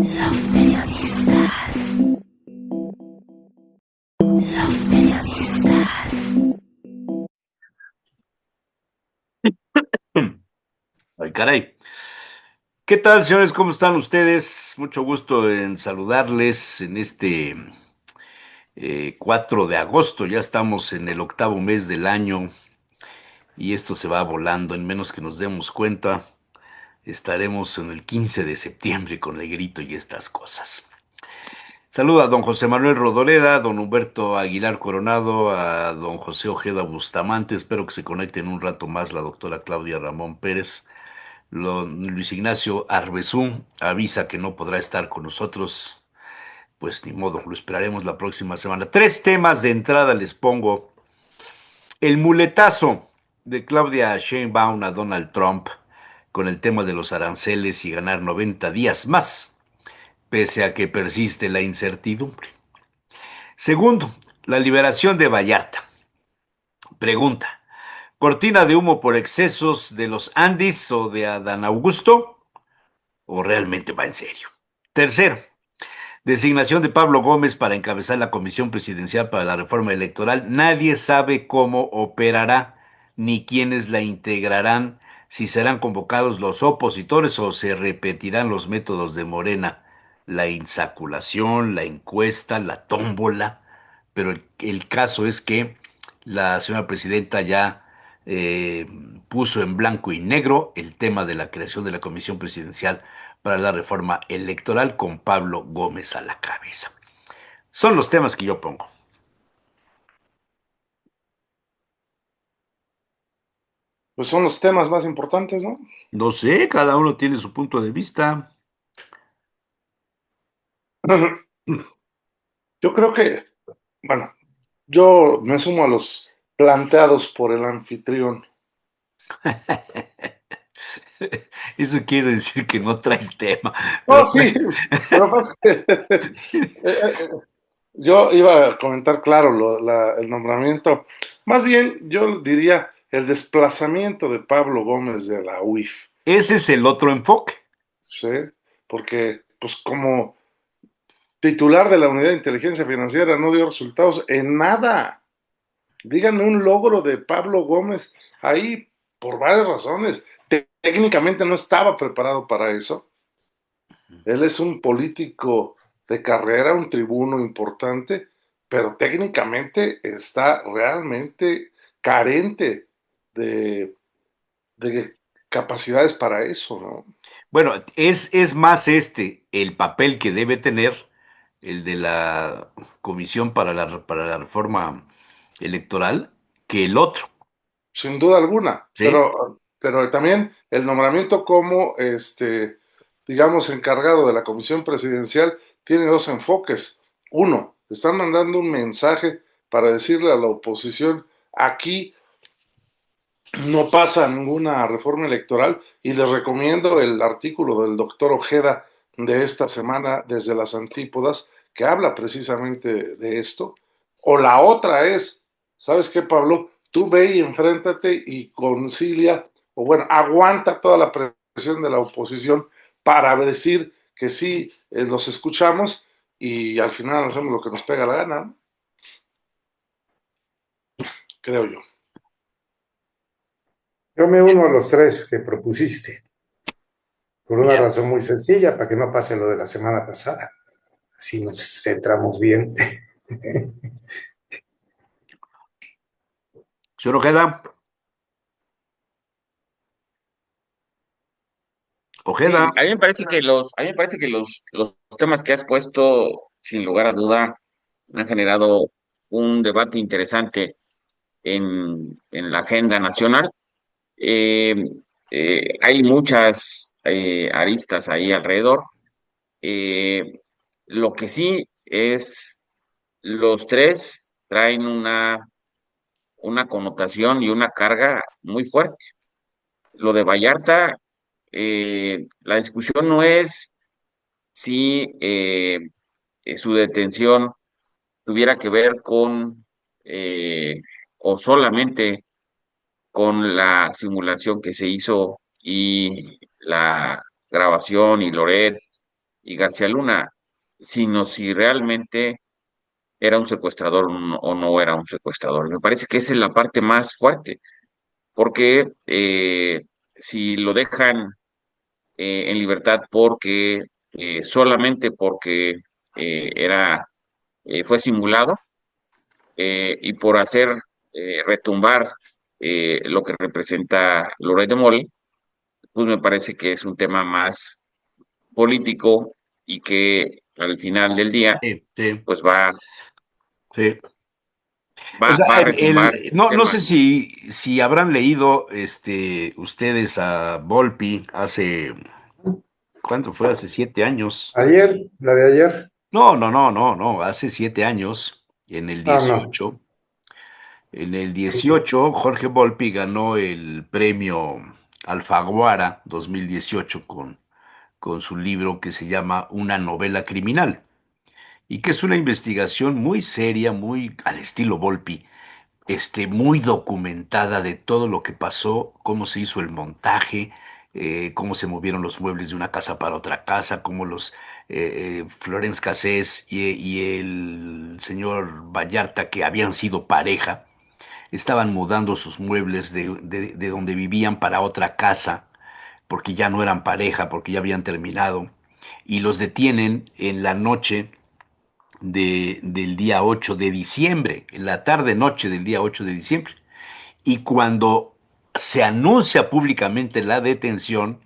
Los periodistas. Los periodistas. Ay, caray. ¿Qué tal, señores? ¿Cómo están ustedes? Mucho gusto en saludarles en este 4 de agosto. Ya estamos en el octavo mes del año y esto se va volando. En menos que nos demos cuenta, estaremos en el 15 de septiembre con el grito y estas cosas. Saluda a don José Manuel Rodoreda, a don Humberto Aguilar Coronado, a don José Ojeda Bustamante. Espero que se conecte en un rato más la doctora Claudia Ramón Pérez. Luis Ignacio Arbezú avisa que no podrá estar con nosotros. Pues ni modo, lo esperaremos la próxima semana. Tres temas de entrada les pongo. El muletazo de Claudia Sheinbaum a Donald Trump con el tema de los aranceles y ganar 90 días más, pese a que persiste la incertidumbre. Segundo, la liberación de Vallarta. Pregunta, ¿cortina de humo por excesos de los Andes o de Adán Augusto? ¿O realmente va en serio? Tercero, designación de Pablo Gómez para encabezar la Comisión Presidencial para la Reforma Electoral. Nadie sabe cómo operará ni quiénes la integrarán, si serán convocados los opositores o se repetirán los métodos de Morena, la insaculación, la encuesta, la tómbola. Pero el caso es que la señora presidenta ya eh, puso en blanco y negro el tema de la creación de la Comisión Presidencial para la reforma electoral con Pablo Gómez a la cabeza. Son los temas que yo pongo. Pues son los temas más importantes, ¿no? No sé, cada uno tiene su punto de vista. Yo creo que, bueno, yo me sumo a los planteados por el anfitrión. Eso quiere decir que no traes tema. Pero Oh, sí, bueno. pero pasa que yo iba a comentar, claro, el nombramiento, más bien yo diría el desplazamiento de Pablo Gómez de la UIF, Ese es el otro enfoque. ¿sí? Porque, pues como titular de la Unidad de Inteligencia Financiera no dio resultados en nada. Díganme un logro de Pablo Gómez ahí por varias razones. Técnicamente no estaba preparado para eso. Él es un político de carrera, un tribuno importante, pero técnicamente está realmente carente de, de capacidades para eso, ¿no? Bueno, es más el papel que debe tener el de la Comisión para la Reforma Electoral que el otro, Sin duda alguna, ¿sí? pero también el nombramiento como digamos, encargado de la comisión presidencial tiene dos enfoques. Uno, están mandando un mensaje para decirle a la oposición, aquí no pasa ninguna reforma electoral y les recomiendo el artículo del doctor Ojeda de esta semana desde las antípodas que habla precisamente de esto. O la otra es, ¿sabes qué, Pablo? Tú ve y enfréntate y concilia, o bueno, aguanta toda la presión de la oposición para decir que sí, los escuchamos y al final hacemos lo que nos pega la gana, ¿no? Creo yo. Yo me uno a los tres que propusiste, por una Bien. razón muy sencilla, para que no pase lo de la semana pasada. Así nos centramos bien. Señor Ojeda, Ojeda. Sí, a mí me parece que a mí me parece que los temas que has puesto, sin lugar a duda, han generado un debate interesante en la agenda nacional. Eh, Hay muchas aristas ahí alrededor. Eh, lo que sí es, los tres traen una connotación y una carga muy fuerte. Lo de Vallarta, la discusión no es si su detención tuviera que ver con o solamente con la simulación que se hizo y la grabación y Loret y García Luna, sino si realmente era un secuestrador o no era un secuestrador. Me parece que esa es la parte más fuerte, porque si lo dejan en libertad porque solamente porque fue simulado y por hacer retumbar lo que representa Loret de Moll, pues me parece que es un tema más político y que al final del día, Sí, sí, pues va, sí. O sea, va a retumbar el no tema. sé si habrán leído ustedes a Volpi hace, ¿cuánto fue? Hace 7 años. Ayer, la de ayer, No, hace 7 años, en el ah, no. 18. En el 18, Jorge Volpi ganó el premio Alfaguara 2018 con su libro que se llama Una novela criminal, y que es una investigación muy seria, muy al estilo Volpi, muy documentada de todo lo que pasó, cómo se hizo el montaje, cómo se movieron los muebles de una casa para otra casa, cómo los Florence Cassés y el señor Vallarta, que habían sido pareja, estaban mudando sus muebles de donde vivían para otra casa, porque ya no eran pareja, porque ya habían terminado, y los detienen en la noche del día 8 de diciembre, en la tarde-noche del día 8 de diciembre. Y cuando se anuncia públicamente la detención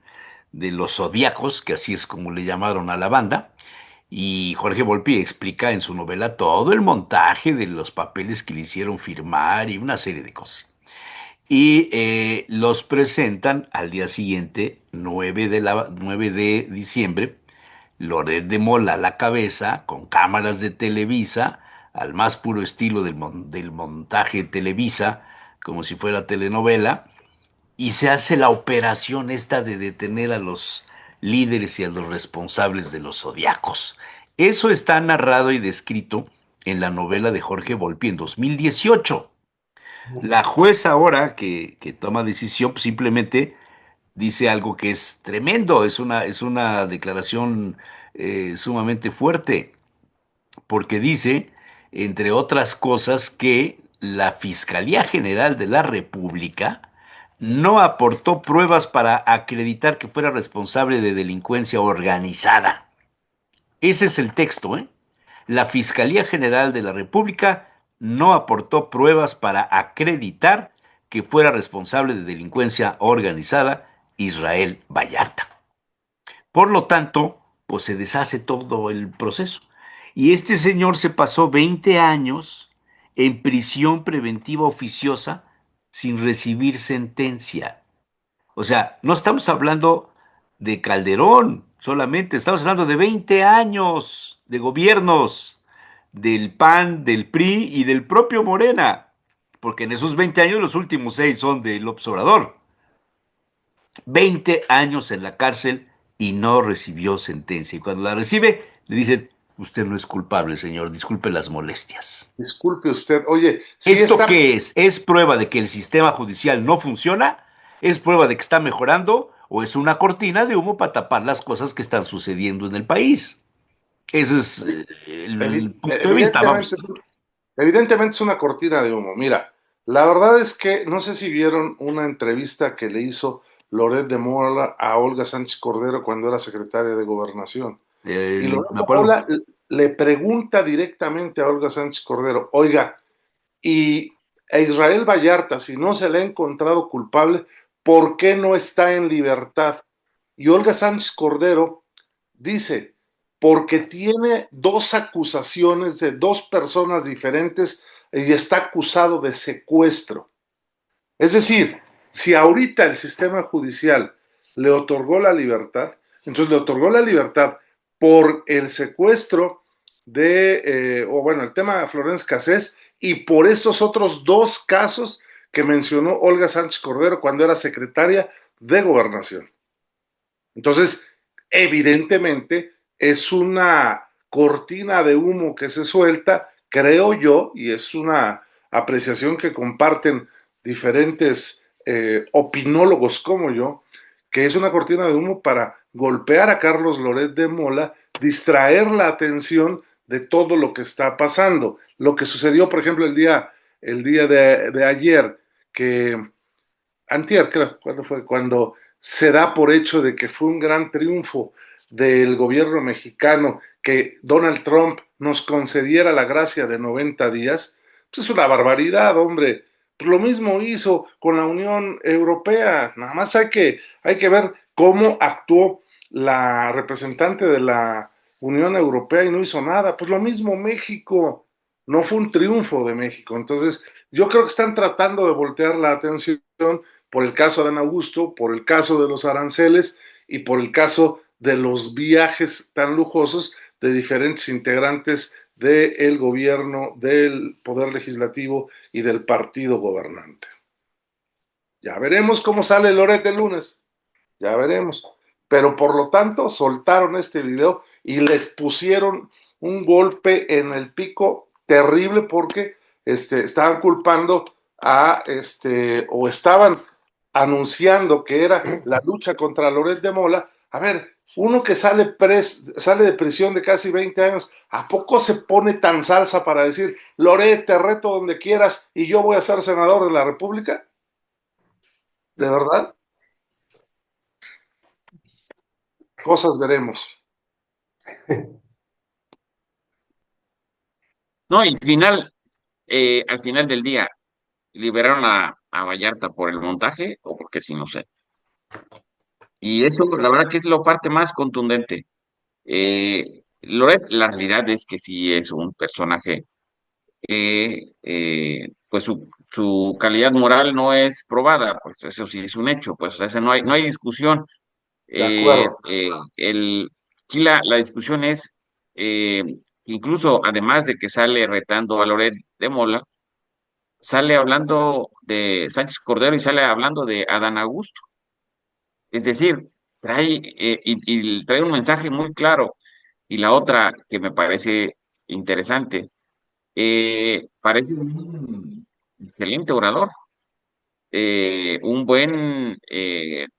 de los zodiacos, que así es como le llamaron a la banda, y Jorge Volpi explica en su novela todo el montaje de los papeles que le hicieron firmar y una serie de cosas. Y los presentan al día siguiente, 9 de diciembre, Loret de Mola a la cabeza, con cámaras de Televisa, al más puro estilo del montaje Televisa, como si fuera telenovela, y se hace la operación esta de detener a los líderes y a los responsables de los zodiacos. Eso está narrado y descrito en la novela de Jorge Volpi en 2018. La jueza ahora que toma decisión pues simplemente dice algo que es tremendo, es una declaración sumamente fuerte, porque dice, entre otras cosas, que la Fiscalía General de la República no aportó pruebas para acreditar que fuera responsable de delincuencia organizada. Ese es el texto, ¿eh? La Fiscalía General de la República no aportó pruebas para acreditar que fuera responsable de delincuencia organizada Israel Vallarta. Por lo tanto, pues se deshace todo el proceso. Y este señor se pasó 20 años en prisión preventiva oficiosa sin recibir sentencia. O sea, no estamos hablando de Calderón solamente, estamos hablando de 20 años de gobiernos del PAN, del PRI y del propio Morena, porque en esos 20 años los últimos 6 son de López Obrador. 20 años en la cárcel y no recibió sentencia. Y cuando la recibe, le dicen, usted no es culpable, señor, disculpe las molestias. Disculpe usted, oye, sí ¿Esto está, qué es? ¿Es prueba de que el sistema judicial no funciona? ¿Es prueba de que está mejorando? ¿O es una cortina de humo para tapar las cosas que están sucediendo en el país? Ese es el punto de vista, vamos. evidentemente, evidentemente es una cortina de humo. Mira, la verdad es que no sé si vieron una entrevista que le hizo Loret de Mola a Olga Sánchez Cordero cuando era secretaria de Gobernación. Y Loret Me de acuerdo. Mola le pregunta directamente a Olga Sánchez Cordero, oiga, y a Israel Vallarta, si no se le ha encontrado culpable, ¿por qué no está en libertad? Y Olga Sánchez Cordero dice, porque tiene dos acusaciones de dos personas diferentes y está acusado de secuestro. Es decir, si ahorita el sistema judicial le otorgó la libertad, entonces le otorgó la libertad por el secuestro o bueno, el tema de Florence Cassés y por estos otros dos casos que mencionó Olga Sánchez Cordero cuando era secretaria de Gobernación. Entonces, evidentemente, es una cortina de humo que se suelta, creo yo, y es una apreciación que comparten diferentes opinólogos como yo, que es una cortina de humo para golpear a Carlos Loret de Mola distraer la atención de todo lo que está pasando. Lo que sucedió, por ejemplo, el día de ayer, que antier, creo, ¿cuándo fue? Cuando se da por hecho de que fue un gran triunfo del gobierno mexicano que Donald Trump nos concediera la gracia de 90 días, pues es una barbaridad, hombre. Pues lo mismo hizo con la Unión Europea. Nada más hay que ver cómo actuó la representante de la Unión Europea y no hizo nada. Pues lo mismo México. No fue un triunfo de México. Entonces, yo creo que están tratando de voltear la atención por el caso de Adán Augusto, por el caso de los aranceles y por el caso de los viajes tan lujosos de diferentes integrantes del gobierno, del poder legislativo y del partido gobernante. Ya veremos cómo sale Loret el lunes, ya veremos. Pero por lo tanto soltaron este video y les pusieron un golpe en el pico terrible porque estaban culpando o estaban anunciando que era la lucha contra Loret de Mola. A ver, uno que sale de prisión de casi 20 años, ¿a poco se pone tan salsa para decir, Loret, te reto donde quieras y yo voy a ser senador de la República? ¿De verdad? Cosas veremos. No, y al final del día, liberaron a Vallarta por el montaje o porque sí, no sé. Y eso, la verdad que es la parte más contundente. Loret, la realidad es que sí es un personaje pues su calidad moral no es probada, pues eso sí es un hecho, pues ese no hay discusión. De Eh, acuerdo. eh, el, Aquí la discusión es, eh, incluso además de que sale retando a Loret de Mola, sale hablando de Sánchez Cordero y sale hablando de Adán Augusto. Es decir, y trae un mensaje muy claro. Y la otra que me parece interesante, parece un excelente orador,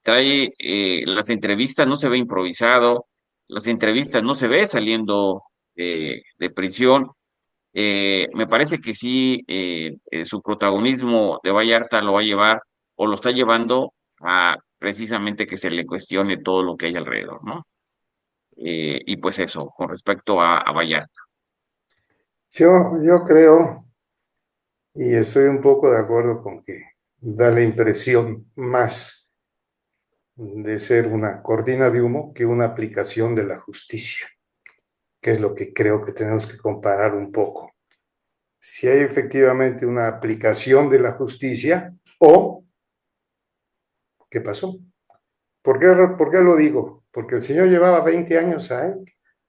trae las entrevistas, no se ve improvisado, las entrevistas no se ve saliendo de prisión. Me parece que sí, su protagonismo de Vallarta lo va a llevar o lo está llevando a precisamente que se le cuestione todo lo que hay alrededor, ¿no? Y pues eso, con respecto a Vallarta. Yo creo, y estoy un poco de acuerdo con que da la impresión más de ser una cortina de humo que una aplicación de la justicia, que es lo que creo que tenemos que comparar un poco. Si hay efectivamente una aplicación de la justicia o qué pasó. ¿Por qué lo digo? Porque el señor llevaba 20 años ahí,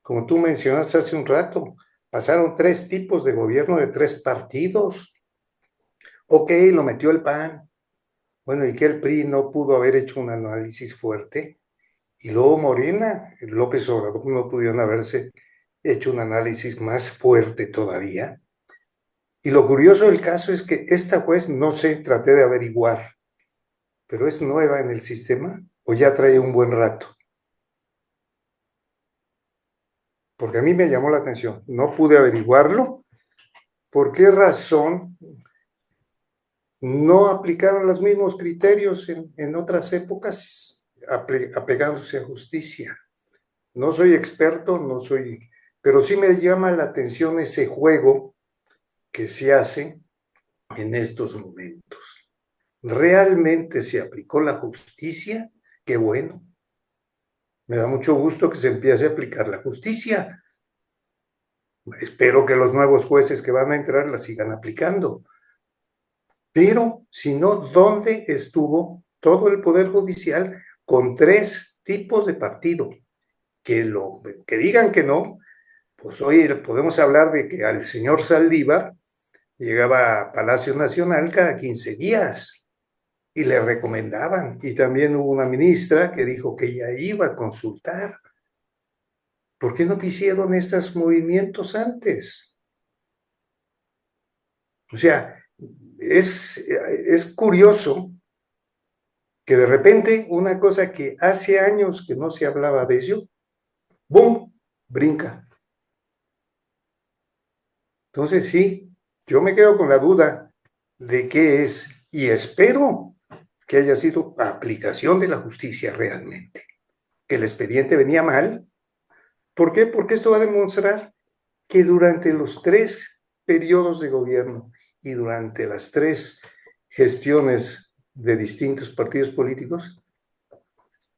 como tú mencionaste hace un rato, pasaron 3 tipos de gobierno de 3 partidos. Ok, lo metió el PAN. Bueno, y que el PRI no pudo haber hecho un análisis fuerte. Y luego Morena, López Obrador no pudieron haberse hecho un análisis más fuerte todavía. Y lo curioso del caso es que esta juez, no sé, traté de averiguar, pero es nueva en el sistema o ya trae un buen rato. Porque a mí me llamó la atención, no pude averiguarlo. ¿Por qué razón no aplicaron los mismos criterios en otras épocas apegándose a justicia? No soy experto, pero sí me llama la atención ese juego que se hace en estos momentos. ¿Realmente se aplicó la justicia? Qué bueno. Me da mucho gusto que se empiece a aplicar la justicia. Espero que los nuevos jueces que van a entrar la sigan aplicando. Pero, si no, ¿dónde estuvo todo el Poder Judicial con 3 tipos de partido? Que digan que no, pues hoy podemos hablar de que al señor Saldívar llegaba a Palacio Nacional cada 15 días y le recomendaban. Y también hubo una ministra que dijo que ella iba a consultar. ¿Por qué no hicieron estos movimientos antes? O sea, es curioso que de repente una cosa que hace años que no se hablaba de ello, ¡boom!, brinca. Entonces sí, yo me quedo con la duda de qué es y espero que haya sido aplicación de la justicia realmente, que el expediente venía mal. ¿Por qué? Porque esto va a demostrar que durante los 3 periodos de gobierno y durante las 3 gestiones de distintos partidos políticos,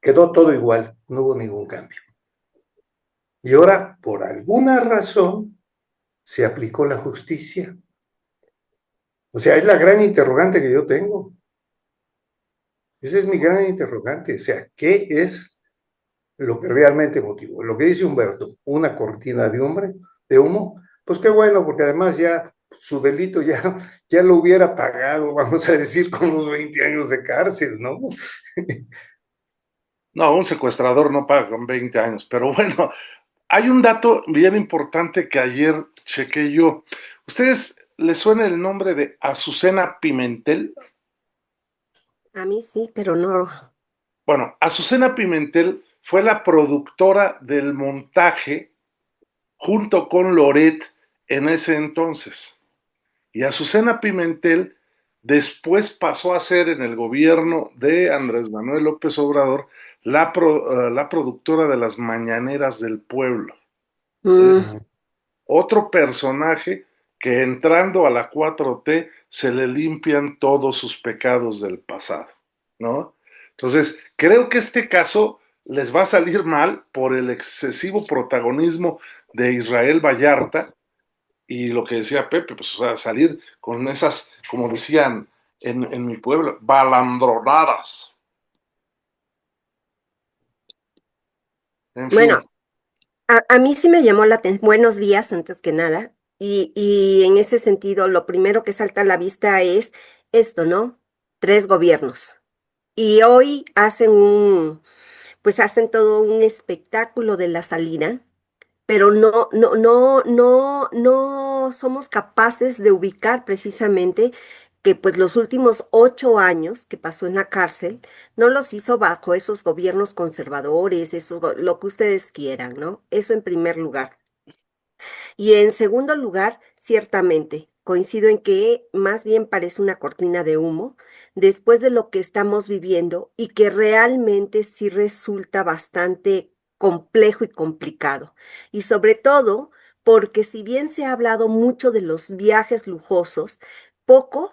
quedó todo igual, no hubo ningún cambio. Y ahora, por alguna razón, se aplicó la justicia. O sea, es la gran interrogante que yo tengo. Esa es mi gran interrogante. O sea, ¿qué es lo que realmente motivó? Lo que dice Humberto, una cortina de humo, pues qué bueno, porque además ya su delito ya lo hubiera pagado, vamos a decir, con los 20 años de cárcel, ¿no? No, un secuestrador no paga con 20 años, pero bueno, hay un dato bien importante que ayer chequé yo. ¿Ustedes les suena el nombre de Azucena Pimentel? A mí sí, pero no. Bueno, Azucena Pimentel fue la productora del montaje junto con Loret en ese entonces. Y Azucena Pimentel después pasó a ser en el gobierno de Andrés Manuel López Obrador la productora de las Mañaneras del Pueblo. Es Mm, otro personaje que entrando a la 4T se le limpian todos sus pecados del pasado, ¿no? Entonces, creo que este caso les va a salir mal por el excesivo protagonismo de Israel Vallarta y lo que decía Pepe, pues o sea, salir con esas, como decían en mi pueblo, balandronadas. En fin, bueno, a mí sí me llamó la atención. Buenos días, antes que nada. Y en ese sentido, lo primero que salta a la vista es esto, ¿no? 3 gobiernos. Y hoy pues hacen todo un espectáculo de la salida, pero no somos capaces de ubicar precisamente que pues los últimos 8 años que pasó en la cárcel no los hizo bajo esos gobiernos conservadores, lo que ustedes quieran, ¿no? Eso en primer lugar. Y en segundo lugar, ciertamente, coincido en que más bien parece una cortina de humo después de lo que estamos viviendo y que realmente sí resulta bastante complejo y complicado. Y sobre todo porque si bien se ha hablado mucho de los viajes lujosos, poco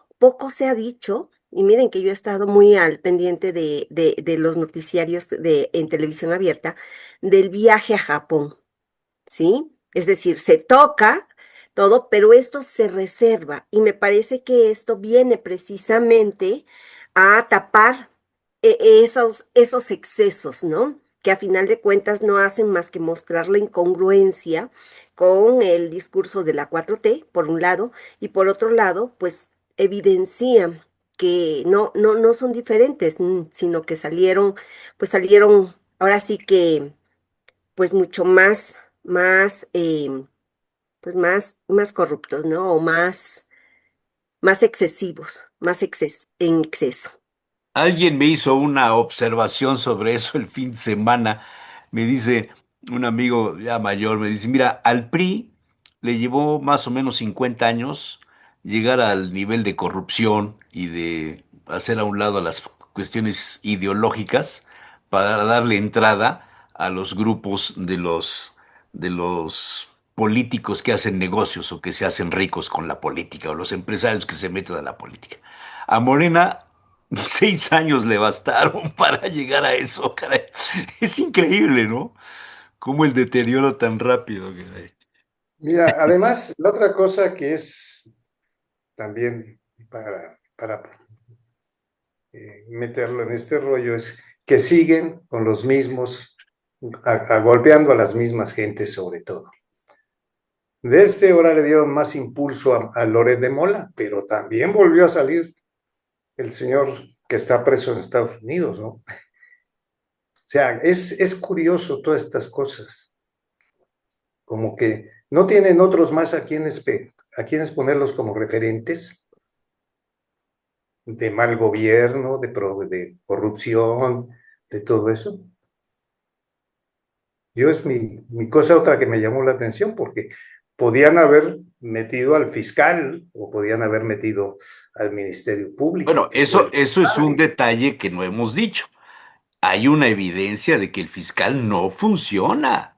se ha dicho. Y miren que yo he estado muy al pendiente de los noticiarios en televisión abierta del viaje a Japón. ¿Sí? Es decir, se toca todo, pero esto se reserva y me parece que esto viene precisamente a tapar esos excesos, ¿no? Que a final de cuentas no hacen más que mostrar la incongruencia con el discurso de la 4T, por un lado, y por otro lado, pues evidencian que no son diferentes, sino que salieron, ahora sí que pues mucho más corruptos, ¿no? O más excesivos, en exceso. Alguien me hizo una observación sobre eso el fin de semana. Me dice un amigo ya mayor, me dice, mira, al PRI le llevó más o menos 50 años llegar al nivel de corrupción y de hacer a un lado las cuestiones ideológicas para darle entrada a los grupos de los políticos que hacen negocios o que se hacen ricos con la política o los empresarios que se meten a la política. A Morena 6 años le bastaron para llegar a eso, caray. Es increíble, ¿no? Cómo el deterioro tan rápido, caray. Mira, además, la otra cosa que es también para meterlo en este rollo es que siguen con los mismos, golpeando a las mismas gentes sobre todo. Desde ahora le dieron más impulso a Loret de Mola, pero también volvió a salir el señor que está preso en Estados Unidos, ¿no? O sea, es curioso todas estas cosas, como que no tienen otros más a quienes ponerlos como referentes de mal gobierno, de corrupción, de todo eso. Yo es mi cosa otra que me llamó la atención, porque podían haber metido al fiscal o podían haber metido al Ministerio Público, Bueno, que fue eso, el eso es un culpable. detalle que no hemos dicho. Hay una evidencia de que el fiscal no funciona.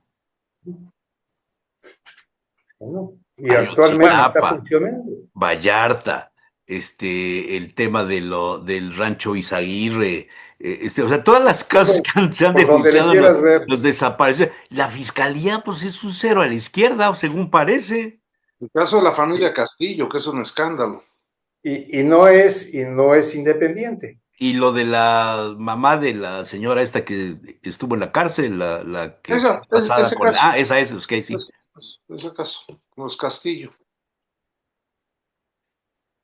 ¿No? Y actualmente está Ayotzinapa, funcionando. Vallarta, el tema del rancho Izaguirre, o sea, todas las casos que se han Por donde le denunciado, quieras ver. los desaparecidos, la fiscalía, pues es un cero a la izquierda, según parece. El caso de la familia Castillo, que es un escándalo. Y no es independiente. Y lo de la mamá de la señora esta que estuvo en la cárcel, la que está casada Ese con... caso, Ah, esa es, ok, sí. ese caso, los Castillo.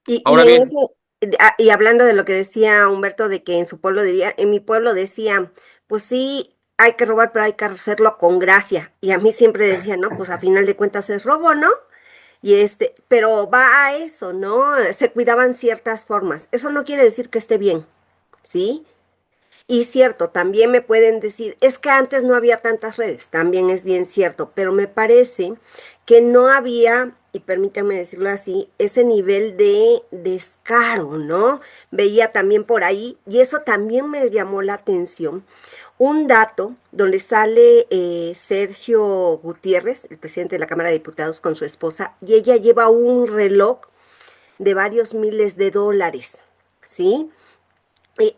Y, Ahora y, en bien, y hablando de lo que decía Humberto, de que en su pueblo diría, en mi pueblo decía, pues sí, hay que robar, pero hay que hacerlo con gracia. Y a mí siempre decía, no, pues a final de cuentas es robo, ¿no? Y pero va a eso, ¿no? Se cuidaban ciertas formas. Eso no quiere decir que esté bien, ¿sí? Y cierto, también me pueden decir, es que antes no había tantas redes, también es bien cierto, pero me parece que no había, y permítanme decirlo así, ese nivel de descaro, ¿no? Veía también por ahí, y eso también me llamó la atención, un dato donde sale Sergio Gutiérrez, el presidente de la Cámara de Diputados, con su esposa, y ella lleva un reloj de varios miles de dólares, ¿sí?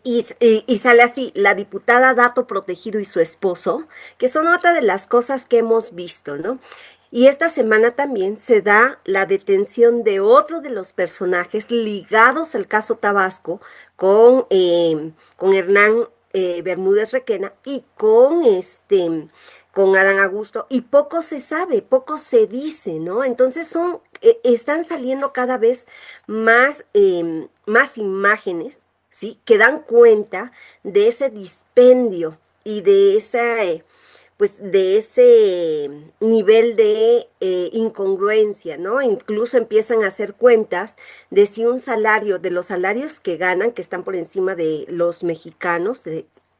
Y sale así, la diputada Dato Protegido y su esposo, que son otra de las cosas que hemos visto, ¿no? Y esta semana también se da la detención de otro de los personajes ligados al caso Tabasco con Hernán Bermúdez Requena y con Adán Augusto, y poco se sabe, poco se dice, ¿no? Entonces están saliendo cada vez más imágenes, ¿sí? Que dan cuenta de ese dispendio y de ese nivel de incongruencia, ¿no? Incluso empiezan a hacer cuentas de si un salario, de los salarios que ganan, que están por encima de los mexicanos,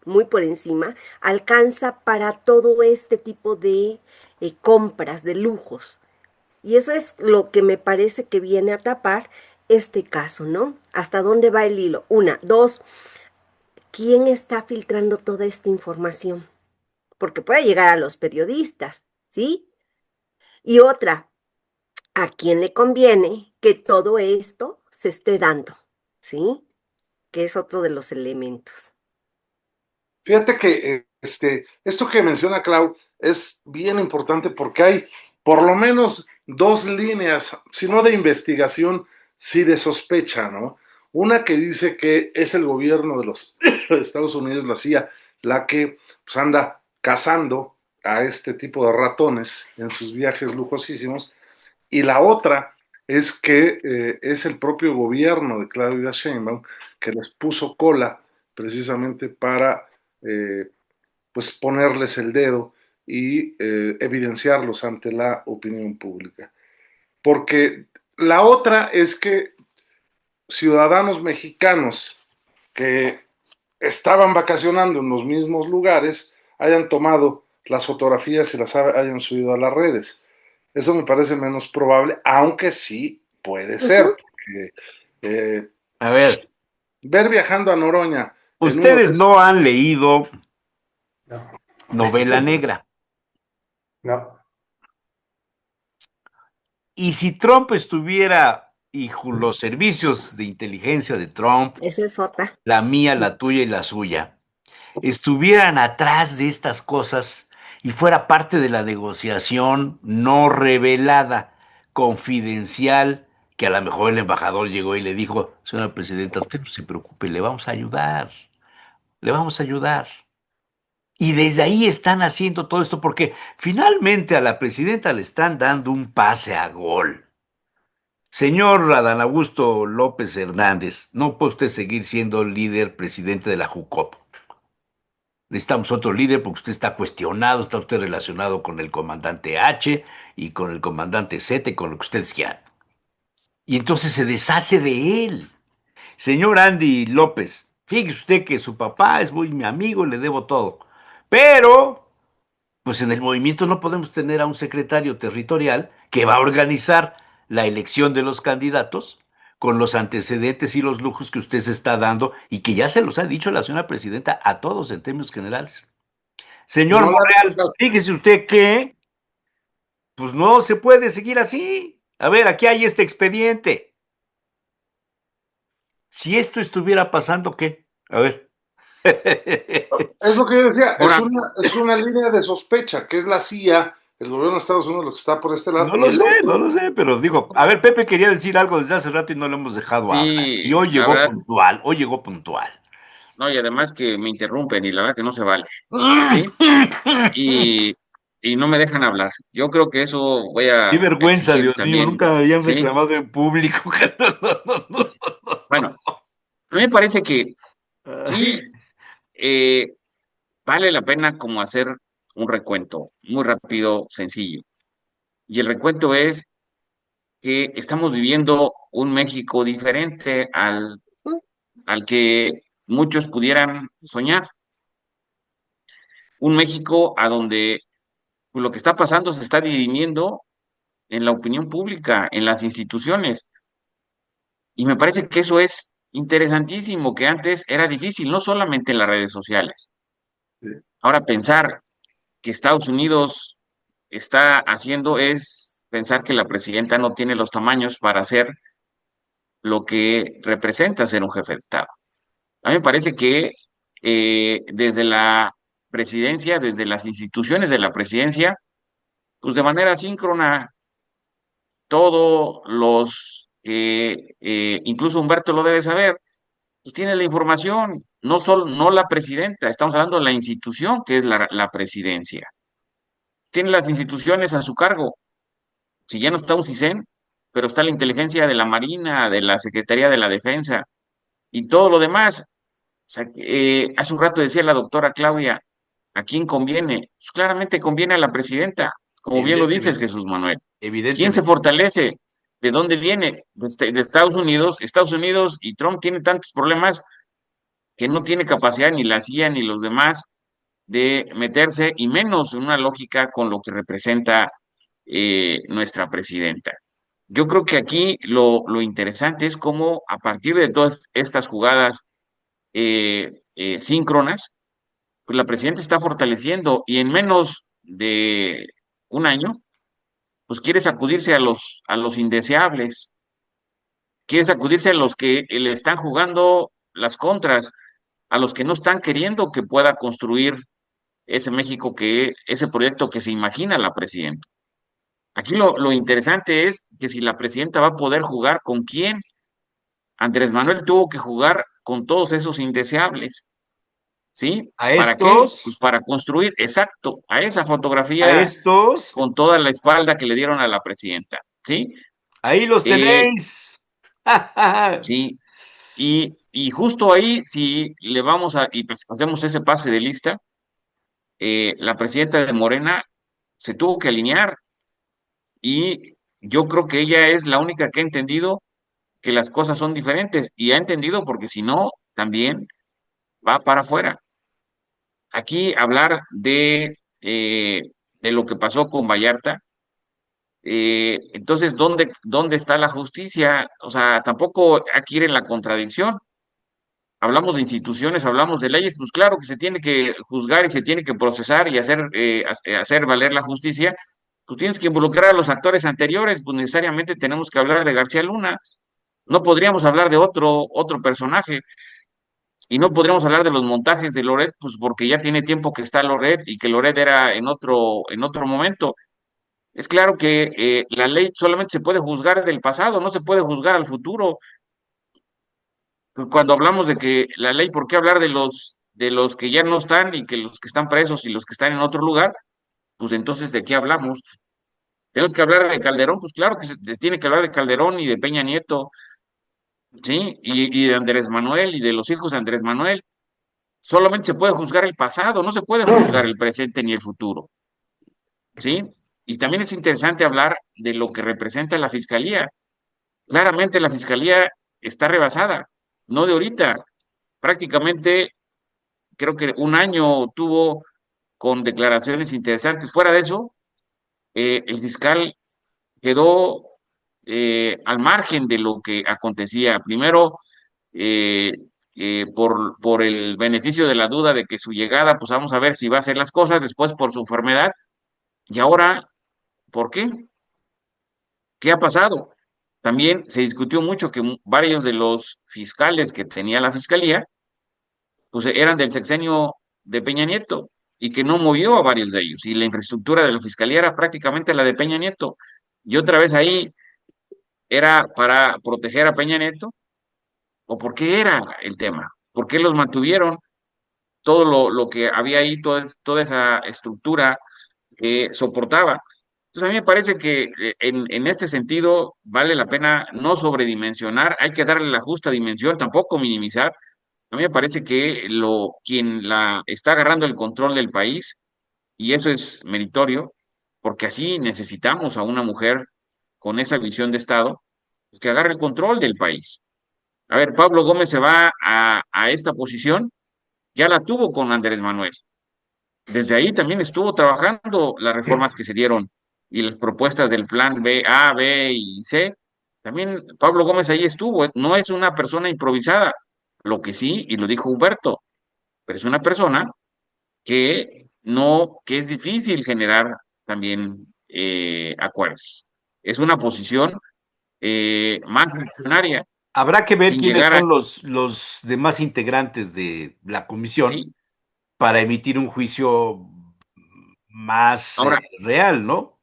muy por encima, alcanza para todo este tipo de compras, de lujos. Y eso es lo que me parece que viene a tapar este caso, ¿no? ¿Hasta dónde va el hilo? Una, dos, ¿quién está filtrando toda esta información? Porque puede llegar a los periodistas, ¿sí? Y otra, ¿a quién le conviene que todo esto se esté dando? ¿Sí? Que es otro de los elementos. Fíjate que esto que menciona Clau es bien importante porque hay por lo menos dos líneas, si no de investigación, sí de sospecha, ¿no? Una que dice que es el gobierno de los Estados Unidos, la CIA, la que pues, anda cazando a este tipo de ratones en sus viajes lujosísimos, y la otra es que es el propio gobierno de Claudia Sheinbaum que les puso cola precisamente para eh, pues ponerles el dedo y evidenciarlos ante la opinión pública. Porque la otra es que ciudadanos mexicanos que estaban vacacionando en los mismos lugares hayan tomado las fotografías y las hayan subido a las redes. Eso me parece menos probable, aunque sí puede ser. Ujú. Porque, eh, A ver, ver viajando a Noroña en uno ustedes de no han leído No, novela negra. no. Y si Trump estuviera, y los servicios de inteligencia de Trump, Esa es otra. la mía, la tuya y la suya, estuvieran atrás de estas cosas y fuera parte de la negociación no revelada, confidencial, que a lo mejor el embajador llegó y le dijo, señora presidenta, usted no se preocupe, le vamos a ayudar, le vamos a ayudar. Y desde ahí están haciendo todo esto porque finalmente a la presidenta le están dando un pase a gol. Señor Adán Augusto López Hernández, no puede usted seguir siendo líder presidente de la JUCOP. Necesitamos otro líder porque usted está cuestionado, está usted relacionado con el comandante H y con el comandante Z y con lo que ustedes quieran. Y entonces se deshace de él. Señor Andy López, fíjese usted que su papá es muy mi amigo, le debo todo. Pero Pues en el movimiento no podemos tener a un secretario territorial que va a organizar la elección de los candidatos con los antecedentes y los lujos que usted se está dando y que ya se los ha dicho la señora presidenta a todos en términos generales. Y Señor no le han hecho Monreal, caso. fíjese usted que, pues no se puede seguir así. A ver, aquí hay este expediente. Si esto estuviera pasando, ¿qué? A ver. Es lo que yo decía, Ahora, es una línea de sospecha, que es la CIA, el gobierno de Estados Unidos lo que está por este lado, No y lo el sé, no otro, lo sé, pero digo, a ver, Pepe quería decir algo desde hace rato y no lo hemos dejado hablar. Y sí, hoy la llegó verdad, puntual, hoy llegó puntual. no, y además que me interrumpen y la verdad que no se vale, ¿sí? Y, y no me dejan hablar. Yo creo que eso voy Qué a vergüenza, exigir Dios mío, también, nunca me habían ¿sí? reclamado en público. Bueno, a mí me parece que Ay, sí, vale la pena como hacer un recuento muy rápido, sencillo. Y el recuento es que estamos viviendo un México diferente al que muchos pudieran soñar. Un México a donde pues, lo que está pasando se está dirimiendo en la opinión pública, en las instituciones. Y me parece que eso es interesantísimo, que antes era difícil, no solamente en las redes sociales. Ahora pensar que Estados Unidos está haciendo es pensar que la presidenta no tiene los tamaños para hacer lo que representa ser un jefe de Estado. A mí me parece que desde la presidencia, desde las instituciones de la presidencia, pues de manera síncrona, todos los que, incluso Humberto lo debe saber, pues tiene la información, no solo, no la presidenta, estamos hablando de la institución que es la presidencia. Tiene las instituciones a su cargo. Si ya no está un CISEN, pero está la inteligencia de la Marina, de la Secretaría de la Defensa y todo lo demás. O sea, hace un rato decía la doctora Claudia, ¿a quién conviene? Pues claramente conviene a la presidenta, como bien lo dices, evidentemente, Jesús Manuel. ¿Quién se evidentemente. fortalece? ¿De dónde viene? De Estados Unidos. Estados Unidos y Trump tiene tantos problemas que no tiene capacidad ni la CIA ni los demás de meterse, y menos en una lógica con lo que representa nuestra presidenta. Yo creo que aquí lo interesante es cómo a partir de todas estas jugadas síncronas, pues la presidenta está fortaleciendo y en menos de un año, pues quiere sacudirse a los indeseables, quiere sacudirse a los que le están jugando las contras, a los que no están queriendo que pueda construir ese México ese proyecto que se imagina la presidenta. Aquí lo interesante es que si la presidenta va a poder jugar con quién, Andrés Manuel tuvo que jugar con todos esos indeseables, ¿sí? A ¿Para qué? Pues estos, para construir, exacto, a esa a fotografía estos, con toda la espalda que le dieron a la presidenta, ¿sí? ahí los Eh, tenéis. sí, y justo ahí, si le vamos y pues hacemos ese pase de lista, la presidenta de Morena se tuvo que alinear y yo creo que ella es la única que ha entendido que las cosas son diferentes y ha entendido porque si no, también va para afuera. Aquí hablar de lo que pasó con Vallarta, entonces, ¿dónde está la justicia? O sea, tampoco aquí ir en la contradicción. Hablamos de instituciones, hablamos de leyes, pues claro que se tiene que juzgar y se tiene que procesar y hacer valer la justicia, pues tienes que involucrar a los actores anteriores, pues necesariamente tenemos que hablar de García Luna, no podríamos hablar de otro personaje y no podríamos hablar de los montajes de Loret, pues porque ya tiene tiempo que está Loret y que Loret era en otro momento. Es claro que la ley solamente se puede juzgar del pasado, no se puede juzgar al futuro. Cuando hablamos de que la ley, ¿por qué hablar de los que ya no están y que los que están presos y los que están en otro lugar? Pues entonces, ¿de qué hablamos? Tenemos que hablar de Calderón, pues claro que se tiene que hablar de Calderón y de Peña Nieto, ¿sí? Y de Andrés Manuel y de los hijos de Andrés Manuel. Solamente se puede juzgar el pasado, no se puede juzgar el presente ni el futuro, ¿sí? Y también es interesante hablar de lo que representa la fiscalía. Claramente la fiscalía está rebasada, no de ahorita. Prácticamente creo que un año tuvo con declaraciones interesantes. Fuera de eso, el fiscal quedó al margen de lo que acontecía. Primero, eh, por el beneficio de la duda de que su llegada, pues vamos a ver si va a hacer las cosas, después por su enfermedad, y ahora, ¿por qué? ¿Qué ha pasado? También se discutió mucho que varios de los fiscales que tenía la fiscalía, pues eran del sexenio de Peña Nieto y que no movió a varios de ellos. Y la infraestructura de la fiscalía era prácticamente la de Peña Nieto. Y otra vez ahí era para proteger a Peña Nieto, o por qué era el tema, por qué los mantuvieron, todo lo que había ahí, toda esa estructura que soportaba. Entonces, a mí me parece que en este sentido vale la pena no sobredimensionar, hay que darle la justa dimensión, tampoco minimizar. A mí me parece que quien la está agarrando el control del país, y eso es meritorio, porque así necesitamos a una mujer con esa visión de Estado, pues, que agarre el control del país. A ver, Pablo Gómez se va a esta posición, ya la tuvo con Andrés Manuel. Desde ahí también estuvo trabajando las reformas que se dieron y las propuestas del plan B, A, B y C. También Pablo Gómez ahí estuvo, no es una persona improvisada, lo que sí, y lo dijo Humberto, pero es una persona que no, que es difícil generar también acuerdos. Es una posición más reaccionaria, Habrá que ver sin quiénes llegar a, son los demás integrantes de la comisión sí, para emitir un juicio más ahora, real, ¿no?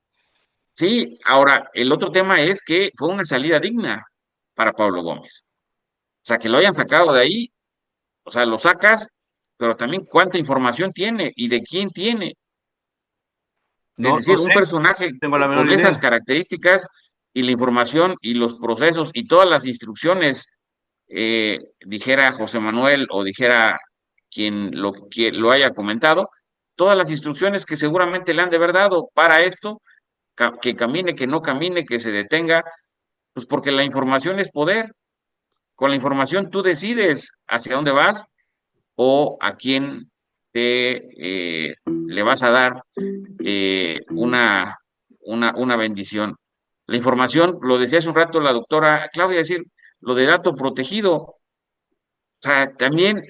sí, ahora, el otro tema es que fue una salida digna para Pablo Gómez. O sea, que lo hayan sacado de ahí, o sea, lo sacas, pero también cuánta información tiene y de quién tiene. Es No, no decir, un sé, personaje no tengo la menor con esas idea. características y la información y los procesos y todas las instrucciones, dijera José Manuel o dijera quien lo haya comentado, todas las instrucciones que seguramente le han de haber dado para esto, que camine, que no camine, que se detenga, pues porque la información es poder. Con la información tú decides hacia dónde vas o a quién le vas a dar una bendición. La información, lo decía hace un rato la doctora Claudia, decir, lo de dato protegido, o sea, también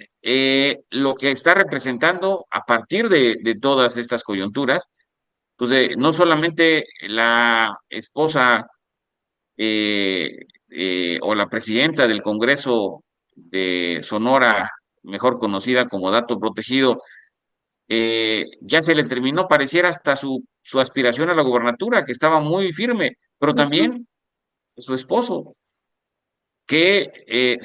lo que está representando a partir de todas estas coyunturas, pues no solamente la esposa o la presidenta del Congreso de Sonora, mejor conocida como dato protegido, ya se le terminó, pareciera hasta su aspiración a la gobernatura, que estaba muy firme, pero Ujú. también su esposo, que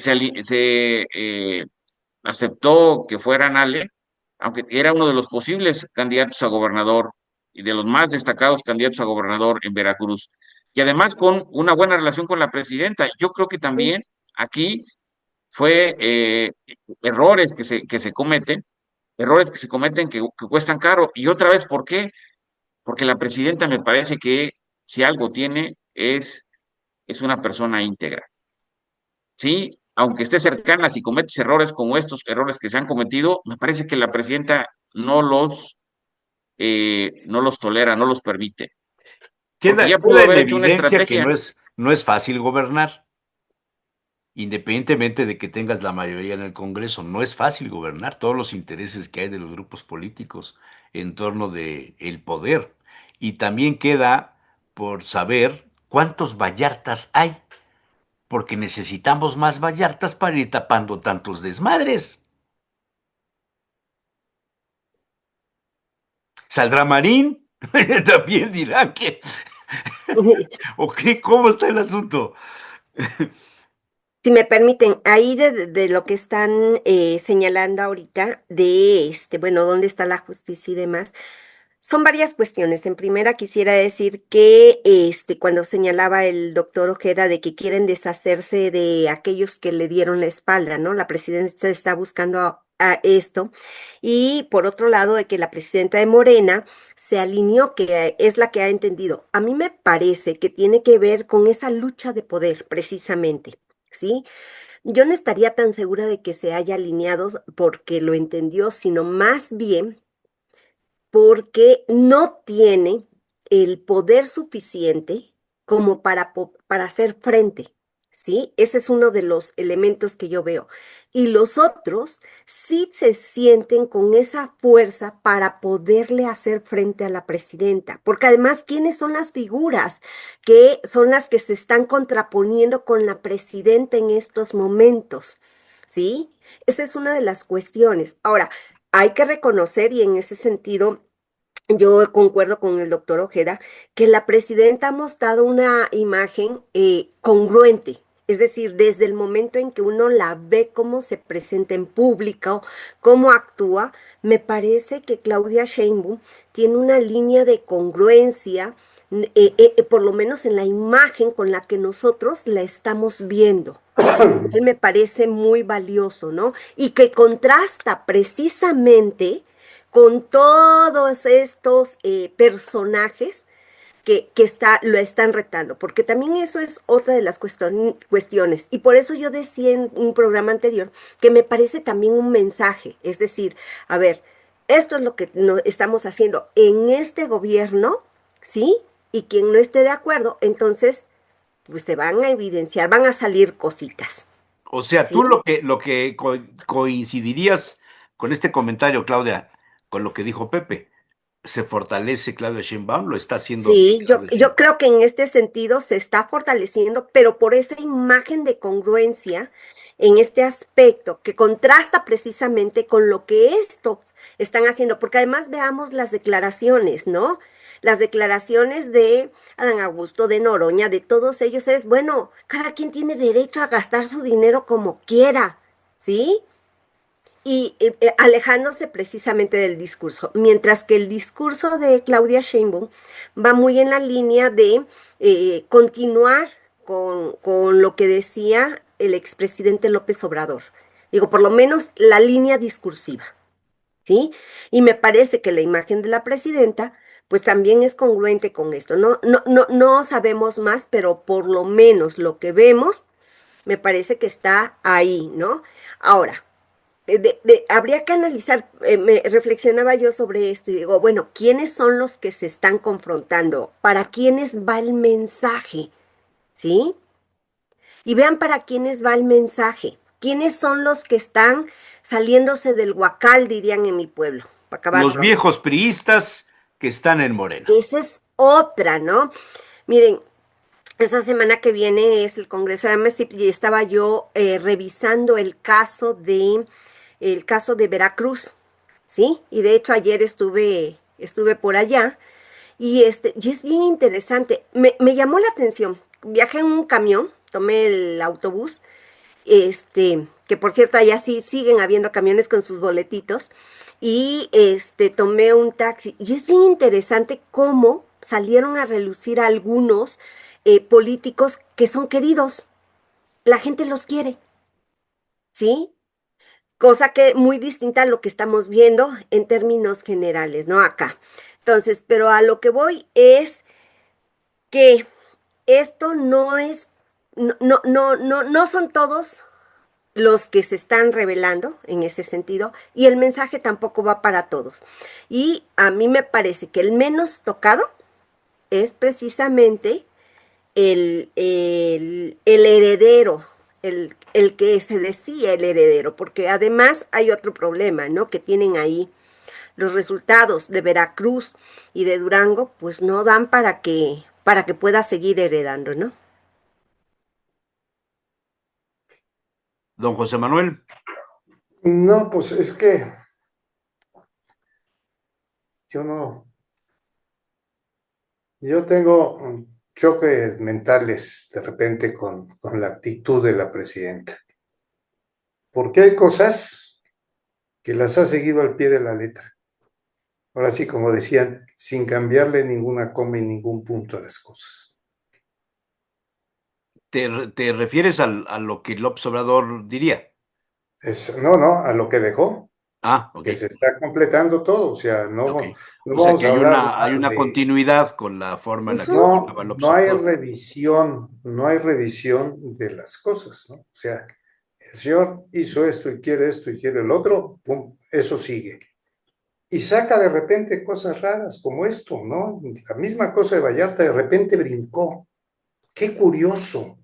aceptó que fuera Nale, aunque era uno de los posibles candidatos a gobernador y de los más destacados candidatos a gobernador en Veracruz, y además con una buena relación con la presidenta. Yo creo que Sí. también aquí fue errores que se cometen, errores que se cometen que cuestan caro. Y otra vez, ¿por qué? Porque la presidenta me parece que si algo tiene es una persona íntegra. Sí, aunque esté cercana, si cometes errores como estos errores que se han cometido, me parece que la presidenta no los tolera, no los permite, porque ya pudo Queda en haber hecho una evidencia que estrategia. no es fácil gobernar, independientemente de que tengas la mayoría en el Congreso. No es fácil gobernar todos los intereses que hay de los grupos políticos en torno de el poder. Y también queda por saber cuántos Vallartas hay, porque necesitamos más Vallartas para ir tapando tantos desmadres. ¿Saldrá Marín? También dirán que, ¿o qué? ¿Cómo está el asunto? Si me permiten, ahí de lo que están señalando ahorita, de bueno, dónde está la justicia y demás, son varias cuestiones. En primera, quisiera decir que cuando señalaba el doctor Ojeda de que quieren deshacerse de aquellos que le dieron la espalda, ¿no? La presidenta está buscando a esto. Y por otro lado, de que la presidenta de Morena se alineó, que es la que ha entendido. A mí me parece que tiene que ver con esa lucha de poder, precisamente. ¿Sí? Yo no estaría tan segura de que se haya alineado porque lo entendió, sino más bien porque no tiene el poder suficiente como para hacer frente, ¿sí? Ese es uno de los elementos que yo veo. Y los otros sí se sienten con esa fuerza para poderle hacer frente a la presidenta, porque además, ¿quiénes son las figuras que son las que se están contraponiendo con la presidenta en estos momentos? ¿Sí? Esa es una de las cuestiones. Ahora, hay que reconocer, y en ese sentido, yo concuerdo con el doctor Ojeda, que la presidenta ha mostrado una imagen congruente. Es decir, desde el momento en que uno la ve cómo se presenta en público, cómo actúa, me parece que Claudia Sheinbaum tiene una línea de congruencia, por lo menos en la imagen con la que nosotros la estamos viendo. Él me parece muy valioso, ¿no? Y que contrasta precisamente con todos estos personajes lo están retando, porque también eso es otra de las cuestiones. Y por eso yo decía en un programa anterior que me parece también un mensaje, es decir, a ver, esto es lo que estamos haciendo en este gobierno, ¿sí? Y quien no esté de acuerdo, entonces, pues se van a evidenciar, van a salir cositas. O sea, ¿Sí? tú lo que coincidirías con este comentario, Claudia, con lo que dijo Pepe, se fortalece Claudia Sheinbaum, lo está haciendo bien Sí, Claudia yo Sheinbaum. creo que en este sentido se está fortaleciendo, pero por esa imagen de congruencia en este aspecto que contrasta precisamente con lo que estos están haciendo, porque además veamos las declaraciones, ¿no? Las declaraciones de Adán Augusto, de Noroña, de todos ellos es, bueno, cada quien tiene derecho a gastar su dinero como quiera, ¿sí? Y alejándose precisamente del discurso, mientras que el discurso de Claudia Sheinbaum va muy en la línea de continuar con lo que decía el expresidente López Obrador. Digo, por lo menos la línea discursiva, ¿sí? Y me parece que la imagen de la presidenta, pues también es congruente con esto. No sabemos más, pero por lo menos lo que vemos, me parece que está ahí, ¿no? Ahora, habría que analizar, me reflexionaba yo sobre esto y digo, bueno, ¿quiénes son los que se están confrontando? ¿Para quiénes va el mensaje? ¿Sí? Y vean para quiénes va el mensaje. ¿Quiénes son los que están saliéndose del huacal, dirían en mi pueblo, para acabar Los pronto? viejos priistas que están en Morena. Esa es otra, ¿no? Miren, esa semana que viene es el Congreso de AMSIP y estaba yo revisando el caso de Veracruz, ¿sí? Y de hecho ayer estuve por allá y es bien interesante. Me llamó la atención. Viajé en un camión, tomé el autobús, que por cierto allá sí siguen habiendo camiones con sus boletitos, y tomé un taxi. Y es bien interesante cómo salieron a relucir algunos políticos que son queridos. La gente los quiere, ¿sí? Cosa que muy distinta a lo que estamos viendo en términos generales, ¿no? Acá. Entonces, pero a lo que voy es que esto no es, no son todos los que se están revelando en ese sentido y el mensaje tampoco va para todos. Y a mí me parece que el menos tocado es precisamente el heredero, el que se decía el heredero, porque además hay otro problema, ¿no? Que tienen ahí los resultados de Veracruz y de Durango, pues no dan para que pueda seguir heredando, ¿no? Don José Manuel, No, pues es que yo no, yo tengo choques mentales de repente con la actitud de la presidenta, porque hay cosas que las ha seguido al pie de la letra. Ahora sí, como decían, sin cambiarle ninguna coma y ningún punto a las cosas. ¿te refieres a lo que López Obrador diría? No, a lo que dejó, Ah, ok, que se está completando todo, o sea, ok. no O sea vamos que a hablar hay más una de, continuidad con la forma en la que Ujú. gobernaba López Obrador. no hay revisión de las cosas, ¿no? O sea, el señor hizo esto y quiere el otro, pum, eso sigue. y saca de repente cosas raras como esto, ¿no? La misma cosa de Vallarta de repente brincó. Qué curioso.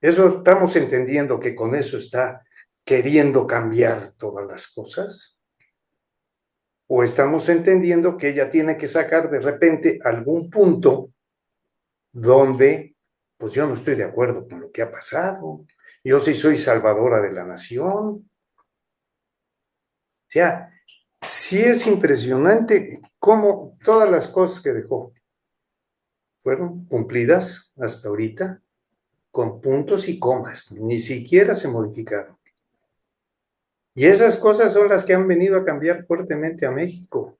Eso estamos entendiendo que con eso está queriendo cambiar todas las cosas. O estamos entendiendo que ella tiene que sacar de repente algún punto donde, pues yo no estoy de acuerdo con lo que ha pasado. Yo sí soy salvadora de la nación. O sea, sí es impresionante cómo todas las cosas que dejó fueron cumplidas hasta ahorita con puntos y comas, ni siquiera se modificaron. Y esas cosas son las que han venido a cambiar fuertemente a México.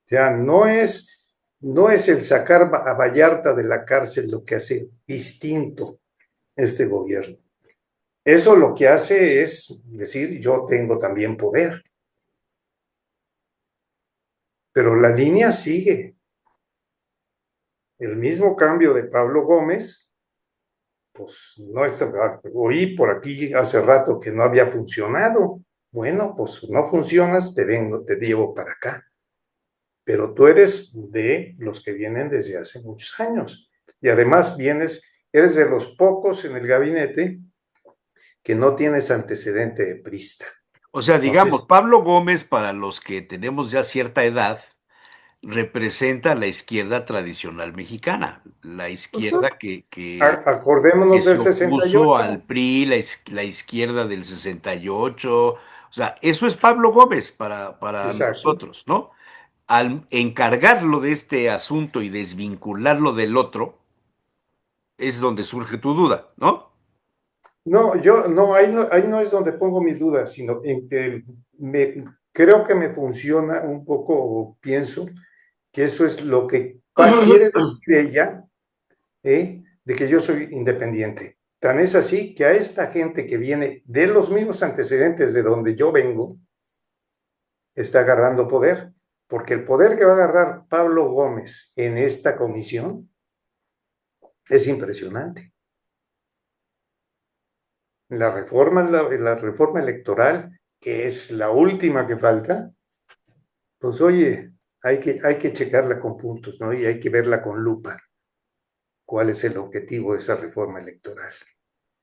O sea, no es el sacar a Vallarta de la cárcel lo que hace distinto este gobierno. Eso lo que hace es decir, yo tengo también poder. Pero la línea sigue. El mismo cambio de Pablo Gómez, pues no está, oí por aquí hace rato que no había funcionado. Bueno, pues no funcionas, te llevo para acá. Pero tú eres de los que vienen desde hace muchos años. Y además eres de los pocos en el gabinete que no tienes antecedente de prista. O sea, digamos, Entonces, Pablo Gómez, para los que tenemos ya cierta edad, representa la izquierda tradicional mexicana, la izquierda que acordémonos se del opuso al 68. PRI, la izquierda del 68. O sea, eso es Pablo Gómez para Exacto. nosotros, ¿no? Al encargarlo de este asunto y desvincularlo del otro, es donde surge tu duda, ¿no? No, ahí no es donde pongo mis dudas, sino en que creo que me funciona un poco, o pienso que eso es lo que quiere decir ella, de que yo soy independiente. Tan es así que a esta gente que viene de los mismos antecedentes de donde yo vengo, está agarrando poder, porque el poder que va a agarrar Pablo Gómez en esta comisión es impresionante. La reforma electoral, que es la última que falta, pues oye, hay que checarla con puntos, ¿no? Y hay que verla con lupa. ¿Cuál es el objetivo de esa reforma electoral?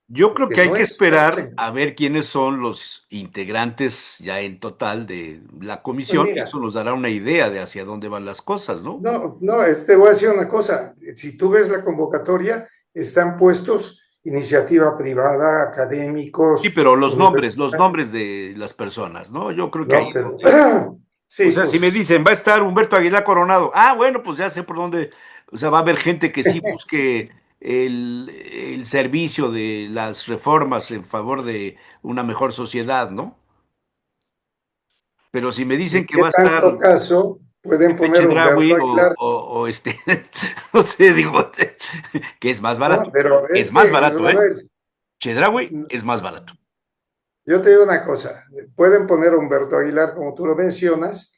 Yo creo Porque que hay no que es esperar darse. a ver quiénes son los integrantes ya en total de la Pues comisión y eso mira, nos dará una idea de hacia dónde van las cosas, ¿no? no, te voy a decir una cosa. Si tú ves la convocatoria, están puestos iniciativa privada, Sí, académicos, pero los universidad. nombres de las personas, ¿no? Yo creo que ahí No, es pero donde, o sí, sea, si me pues dicen, va a estar Humberto Aguilar Coronado, ah, bueno, pues ya sé por dónde, o sea, va a haber gente que sí busque el servicio de las reformas en favor de una mejor sociedad, ¿no? Pero si me dicen ¿y que qué va a estar tanto caso pueden Pepe poner a Humberto Chedraui Aguilar? o no sé, digo, que No, pero es es más que, Jesús barato, ¿eh? Manuel, Chedraui es más barato. yo te digo una cosa, pueden poner a Humberto Aguilar como tú lo mencionas,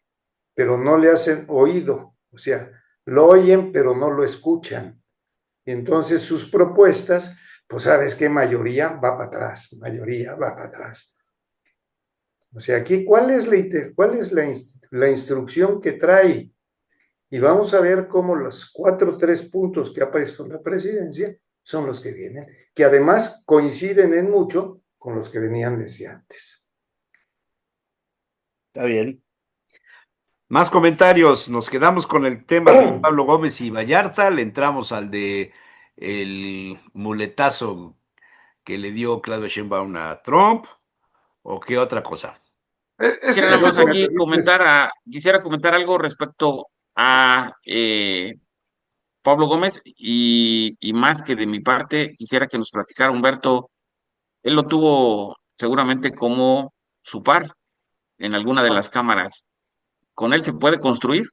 pero no le hacen oído, o sea, lo oyen, pero no lo escuchan. Y entonces sus propuestas, pues sabes qué mayoría va para atrás, mayoría va para atrás. O sea, aquí, cuál es la instrucción que trae? Y vamos a ver cómo los 4 o 3 puntos que ha puesto la presidencia son los que vienen, que además coinciden en mucho con los que venían desde antes. Está bien. Más comentarios. Nos quedamos con el tema de Pablo Gómez y Vallarta. Le entramos al de el muletazo que le dio Claudio Sheinbaum a Trump. ¿O qué otra cosa? Quisiera nada Eso más que me aquí permites, quisiera comentar algo respecto a Pablo Gómez y más que de mi parte, quisiera que nos platicara Humberto, él lo tuvo seguramente como su par en alguna de las cámaras. ¿Con él se puede construir?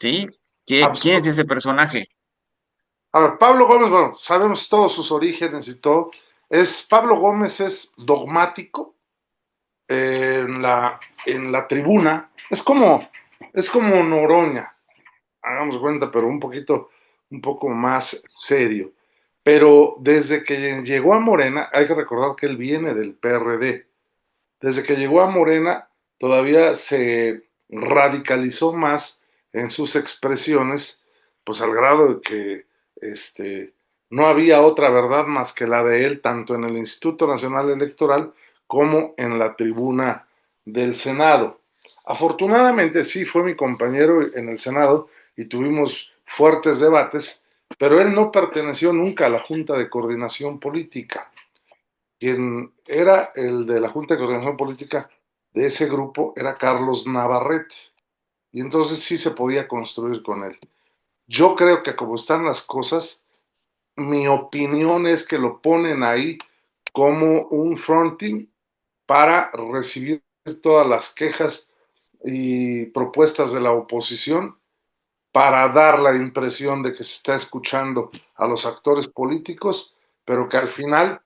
¿Sí? ¿Quién es Absoluto. ese personaje? A ver, Pablo Gómez, bueno, sabemos todos sus orígenes y todo. Pablo Gómez es dogmático en la tribuna. Es como Noroña, hagamos cuenta, pero un poco más serio. Pero desde que llegó a Morena, hay que recordar que él viene del PRD. Desde que llegó a Morena, todavía se radicalizó más en sus expresiones, pues al grado de que no había otra verdad más que la de él, tanto en el Instituto Nacional Electoral como en la tribuna del Senado. Afortunadamente sí fue mi compañero en el Senado y tuvimos fuertes debates, pero él no perteneció nunca a la Junta de Coordinación Política. Quien era el de la Junta de Coordinación Política de ese grupo era Carlos Navarrete, y entonces sí se podía construir con él. Yo creo que como están las cosas, mi opinión es que lo ponen ahí como un fronting para recibir todas las quejas y propuestas de la oposición, para dar la impresión de que se está escuchando a los actores políticos, pero que al final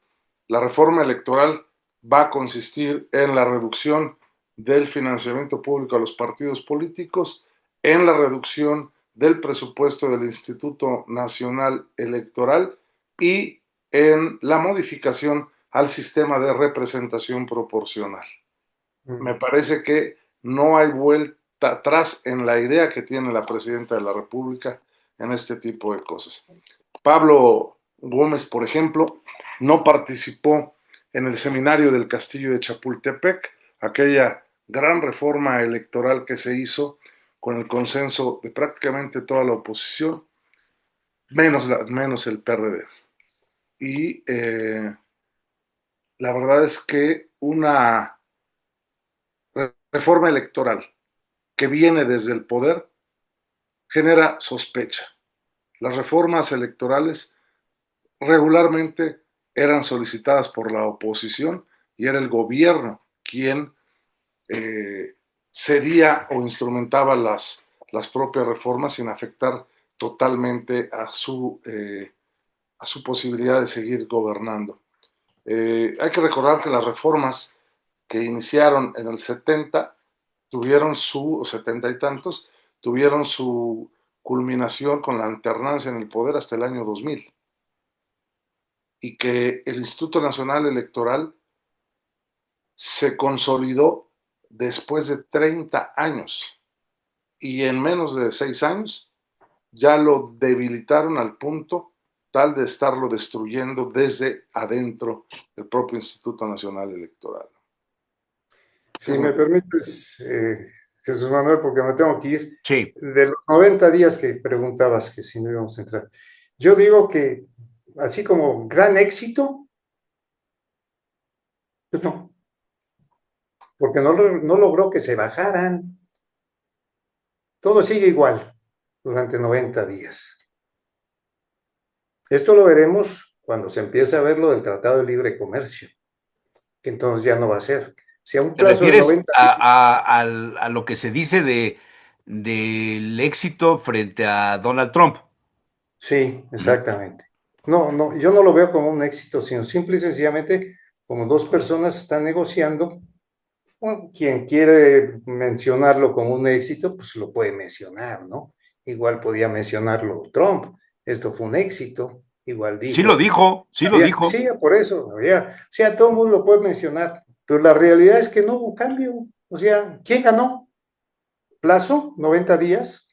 la reforma electoral va a consistir en la reducción del financiamiento público a los partidos políticos, en la reducción del presupuesto del Instituto Nacional Electoral y en la modificación al sistema de representación proporcional. Me parece que no hay vuelta atrás en la idea que tiene la presidenta de la República en este tipo de cosas. Pablo Gómez, por ejemplo, no participó en el seminario del Castillo de Chapultepec, aquella gran reforma electoral que se hizo con el consenso de prácticamente toda la oposición, menos el PRD. Y la verdad es que una reforma electoral que viene desde el poder genera sospecha. Las reformas electorales regularmente eran solicitadas por la oposición y era el gobierno quien cedía o instrumentaba las propias reformas sin afectar totalmente a su posibilidad de seguir gobernando. Hay que recordar que las reformas que iniciaron en el 70 tuvieron su, 70 y tantos, tuvieron su culminación con la alternancia en el poder hasta el año 2000, y que el Instituto Nacional Electoral se consolidó después de 30 años, y en menos de 6 años ya lo debilitaron al punto tal de estarlo destruyendo desde adentro del propio Instituto Nacional Electoral. Si me permites, Jesús Manuel, porque me tengo que ir, Sí. de los 90 días que preguntabas que si no íbamos a entrar, yo digo que así como gran éxito, pues no, porque no logró que se bajaran. Todo sigue igual durante 90 días. Esto lo veremos cuando se empiece a ver lo del Tratado de Libre Comercio, que entonces ya no va a ser. Si a un ¿Te plazo de refieres 90 días, a lo que se dice del éxito frente a Donald Trump? sí, Ujú. exactamente. No, yo no lo veo como un éxito, sino simple y sencillamente como dos personas están negociando. Bueno, quien quiere mencionarlo como un éxito, pues lo puede mencionar, ¿no? Igual podía mencionarlo Trump. Esto fue un éxito, igual Sí lo dijo. dijo, sí lo dijo. Sí, por eso, o sea, todo el mundo lo puede mencionar, pero la realidad es que no hubo cambio. O sea, ¿quién ganó? ¿Plazo? ¿90 días?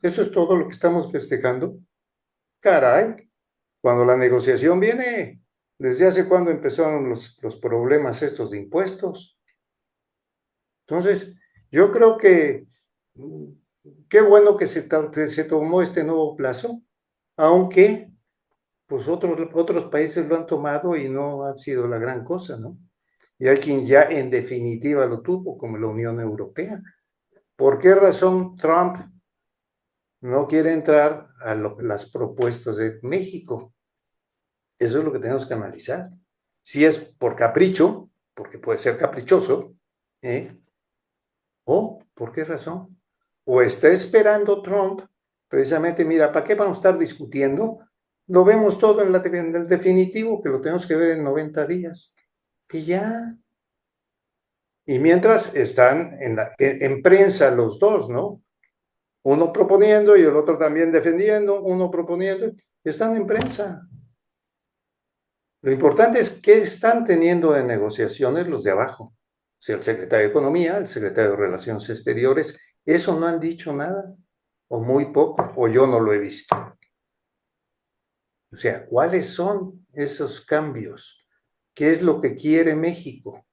¿Eso es todo lo que estamos festejando? Caray, cuando la negociación viene, ¿desde hace cuándo empezaron los problemas estos de impuestos? Entonces, yo creo que qué bueno que se tomó este nuevo plazo, aunque pues otros países lo han tomado y no ha sido la gran cosa, ¿no? Y hay quien ya en definitiva lo tuvo, como la Unión Europea. ¿Por qué razón Trump no quiere entrar a las propuestas de México? Eso es lo que tenemos que analizar. Si es por capricho, porque puede ser caprichoso, ¿eh? ¿O por qué razón? ¿O está esperando Trump precisamente, mira, ¿para qué vamos a estar discutiendo? Lo vemos todo en el definitivo, que lo tenemos que ver en 90 días. Y ya. Y mientras están en prensa los dos, ¿no? Uno proponiendo y el otro también defendiendo, uno proponiendo, están en prensa. Lo importante es qué están teniendo de negociaciones los de abajo. O sea, el secretario de Economía, el secretario de Relaciones Exteriores, eso no han dicho nada, o muy poco, o yo no lo he visto. O sea, ¿cuáles son esos cambios? ¿Qué es lo que quiere México?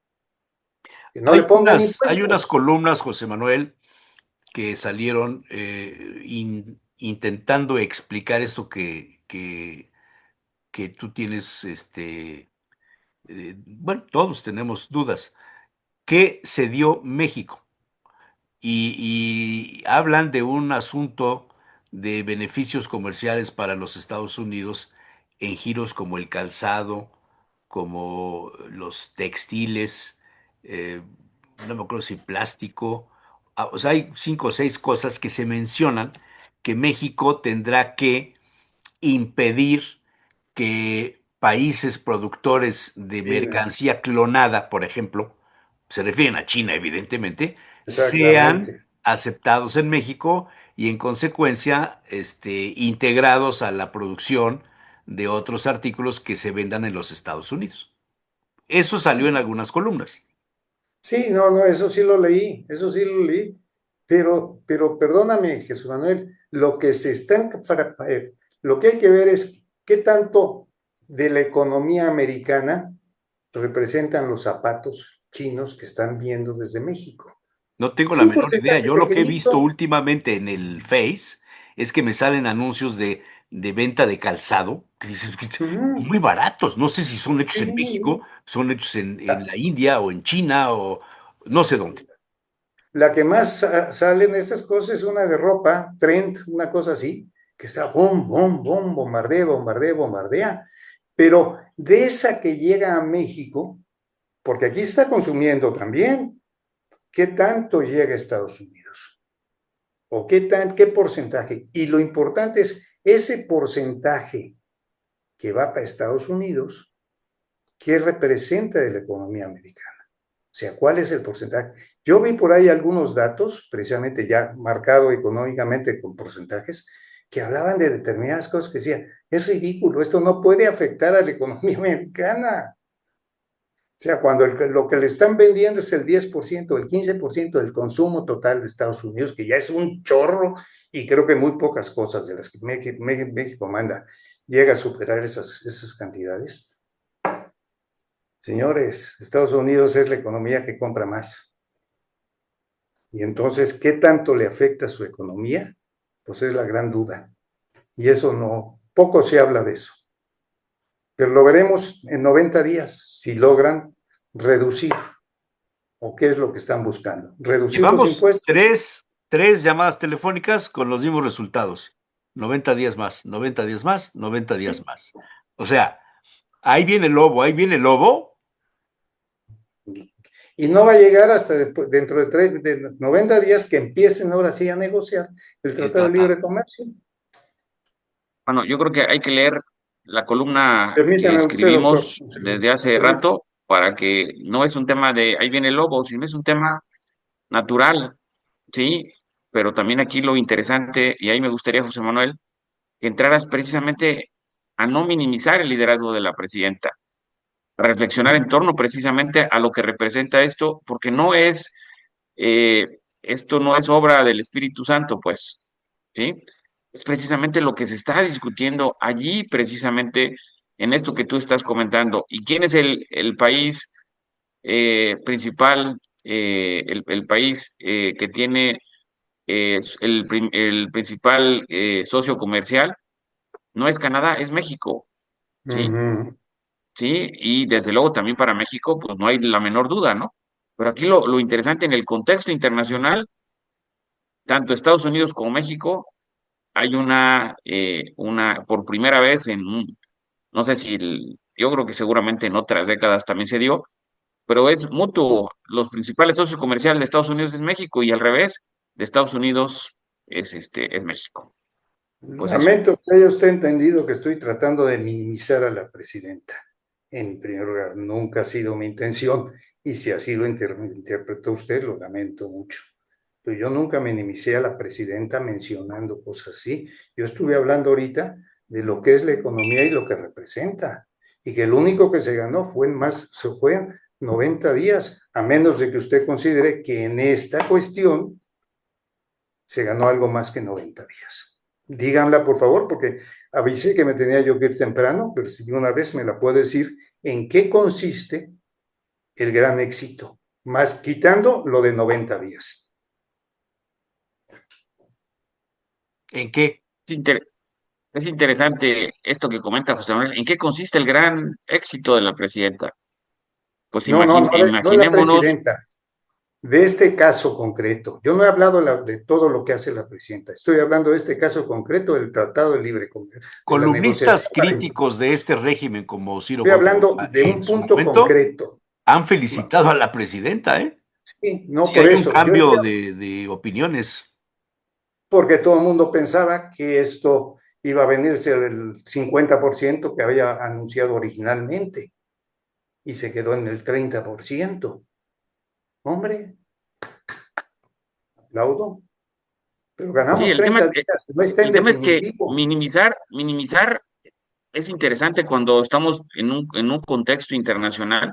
Que no le pongan Hay unas impuestos. columnas, José Manuel, que salieron intentando explicar esto que tú tienes, bueno, todos tenemos dudas. ¿Qué se dio México? Y hablan de un asunto de beneficios comerciales para los Estados Unidos en giros como el calzado, como los textiles, eh, no me acuerdo si plástico. O sea, hay 5 o 6 cosas que se mencionan que México tendrá que impedir que países productores de China, mercancía clonada, por ejemplo, se refieren a China, evidentemente, sean exactamente. aceptados en México y en consecuencia integrados a la producción de otros artículos que se vendan en los Estados Unidos. Eso salió en algunas columnas. Sí, no, no, eso sí lo leí, pero perdóname, Jesús Manuel, lo que se está, lo que hay que ver es qué tanto de la economía americana representan los zapatos chinos que están viendo desde México. No tengo Es la un menor idea. porcentaje Yo lo que he visto pequeñito. últimamente en el Face es que me salen anuncios de venta de calzado, que dices, Ujú, muy baratos. No sé si son hechos sí, en México, son hechos en la, la India o en China o no sé dónde. la que más salen esas cosas es una de ropa, Trend, una cosa así, que está bom, bom, bom, bombardea, bombardea, bombardea. Pero de esa que llega a México, porque aquí se está consumiendo también, ¿qué tanto llega a Estados Unidos? ¿O qué porcentaje? Y lo importante es ese porcentaje que va para Estados Unidos, ¿qué representa de la economía americana? O sea, ¿cuál es el porcentaje? Yo vi por ahí algunos datos, precisamente ya marcado económicamente con porcentajes, que hablaban de determinadas cosas que decían, es ridículo, esto no puede afectar a la economía americana. O sea, cuando lo que le están vendiendo es el 10%, el 15% del consumo total de Estados Unidos, que ya es un chorro, y creo que muy pocas cosas de las que México manda llega a superar esas cantidades. Señores, Estados Unidos es la economía que compra más. Y entonces, ¿qué tanto le afecta a su economía? Pues es la gran duda. Y eso no, poco se habla de eso. Pero lo veremos en 90 días si logran reducir o qué es lo que están buscando. Reducir los Llevamos impuestos. tres llamadas telefónicas con los mismos resultados. 90 días más, 90 días más, 90 días más. O sea, ahí viene el lobo, ahí viene el lobo. Y no va a llegar hasta después, dentro de 90 días que empiecen ahora sí a negociar el El Tratado de tratado. Libre Comercio. Bueno, yo creo que hay que leer la columna que Permítame usted, doctor, escribimos un segundo. desde hace rato para que no es un tema de ahí viene el lobo, sino es un tema natural, ¿sí? Pero también aquí lo interesante, y ahí me gustaría, José Manuel, que entraras precisamente a no minimizar el liderazgo de la presidenta, a reflexionar en torno precisamente a lo que representa esto, porque esto no es obra del Espíritu Santo, pues, ¿sí? Es precisamente lo que se está discutiendo allí, precisamente en esto que tú estás comentando. ¿Y quién es el país principal, el país que tiene el principal socio comercial? No es Canadá, es México, ¿sí? Ujú. Sí, y desde luego también para México, pues no hay la menor duda, ¿no? Pero aquí lo interesante en el contexto internacional, tanto Estados Unidos como México, hay por primera vez no sé si, yo creo que seguramente en otras décadas también se dio, pero es mutuo. Los principales socios comerciales de Estados Unidos es México y al revés, de Estados Unidos es México. Pues eso. Lamento que haya usted entendido que estoy tratando de minimizar a la presidenta. En primer lugar, nunca ha sido mi intención, y si así lo interpretó usted, lo lamento mucho. Pero yo nunca minimicé a la presidenta mencionando cosas así. Yo estuve hablando ahorita de lo que es la economía y lo que representa. y que el único que se ganó se fue 90 días, a menos de que usted considere que en esta cuestión se ganó algo más que 90 días. Díganla, por favor, porque avisé que me tenía yo que ir temprano, pero si una vez me la puede decir en qué consiste el gran éxito, más quitando lo de 90 días. ¿En qué? Es interesante esto que comenta José Manuel. ¿En qué consiste el gran éxito de la presidenta? Pues No la imaginémonos. presidenta, de este caso concreto. Yo no he hablado de todo lo que hace la presidenta, estoy hablando de este caso concreto del Tratado de Libre Comercio, de la negociación. Columnistas críticos de este régimen como Ciro Estoy Gómez hablando de en un su punto momento concreto. han felicitado a la presidenta, ¿eh? Sí, no Sí, por hay un eso. cambio de opiniones. Porque todo el mundo pensaba que esto iba a venirse el 50% que había anunciado originalmente y se quedó en el 30%. Hombre, aplaudo, pero Sí, ganamos 30 días, no está en el tema es que definitivo. minimizar es interesante cuando estamos en un contexto internacional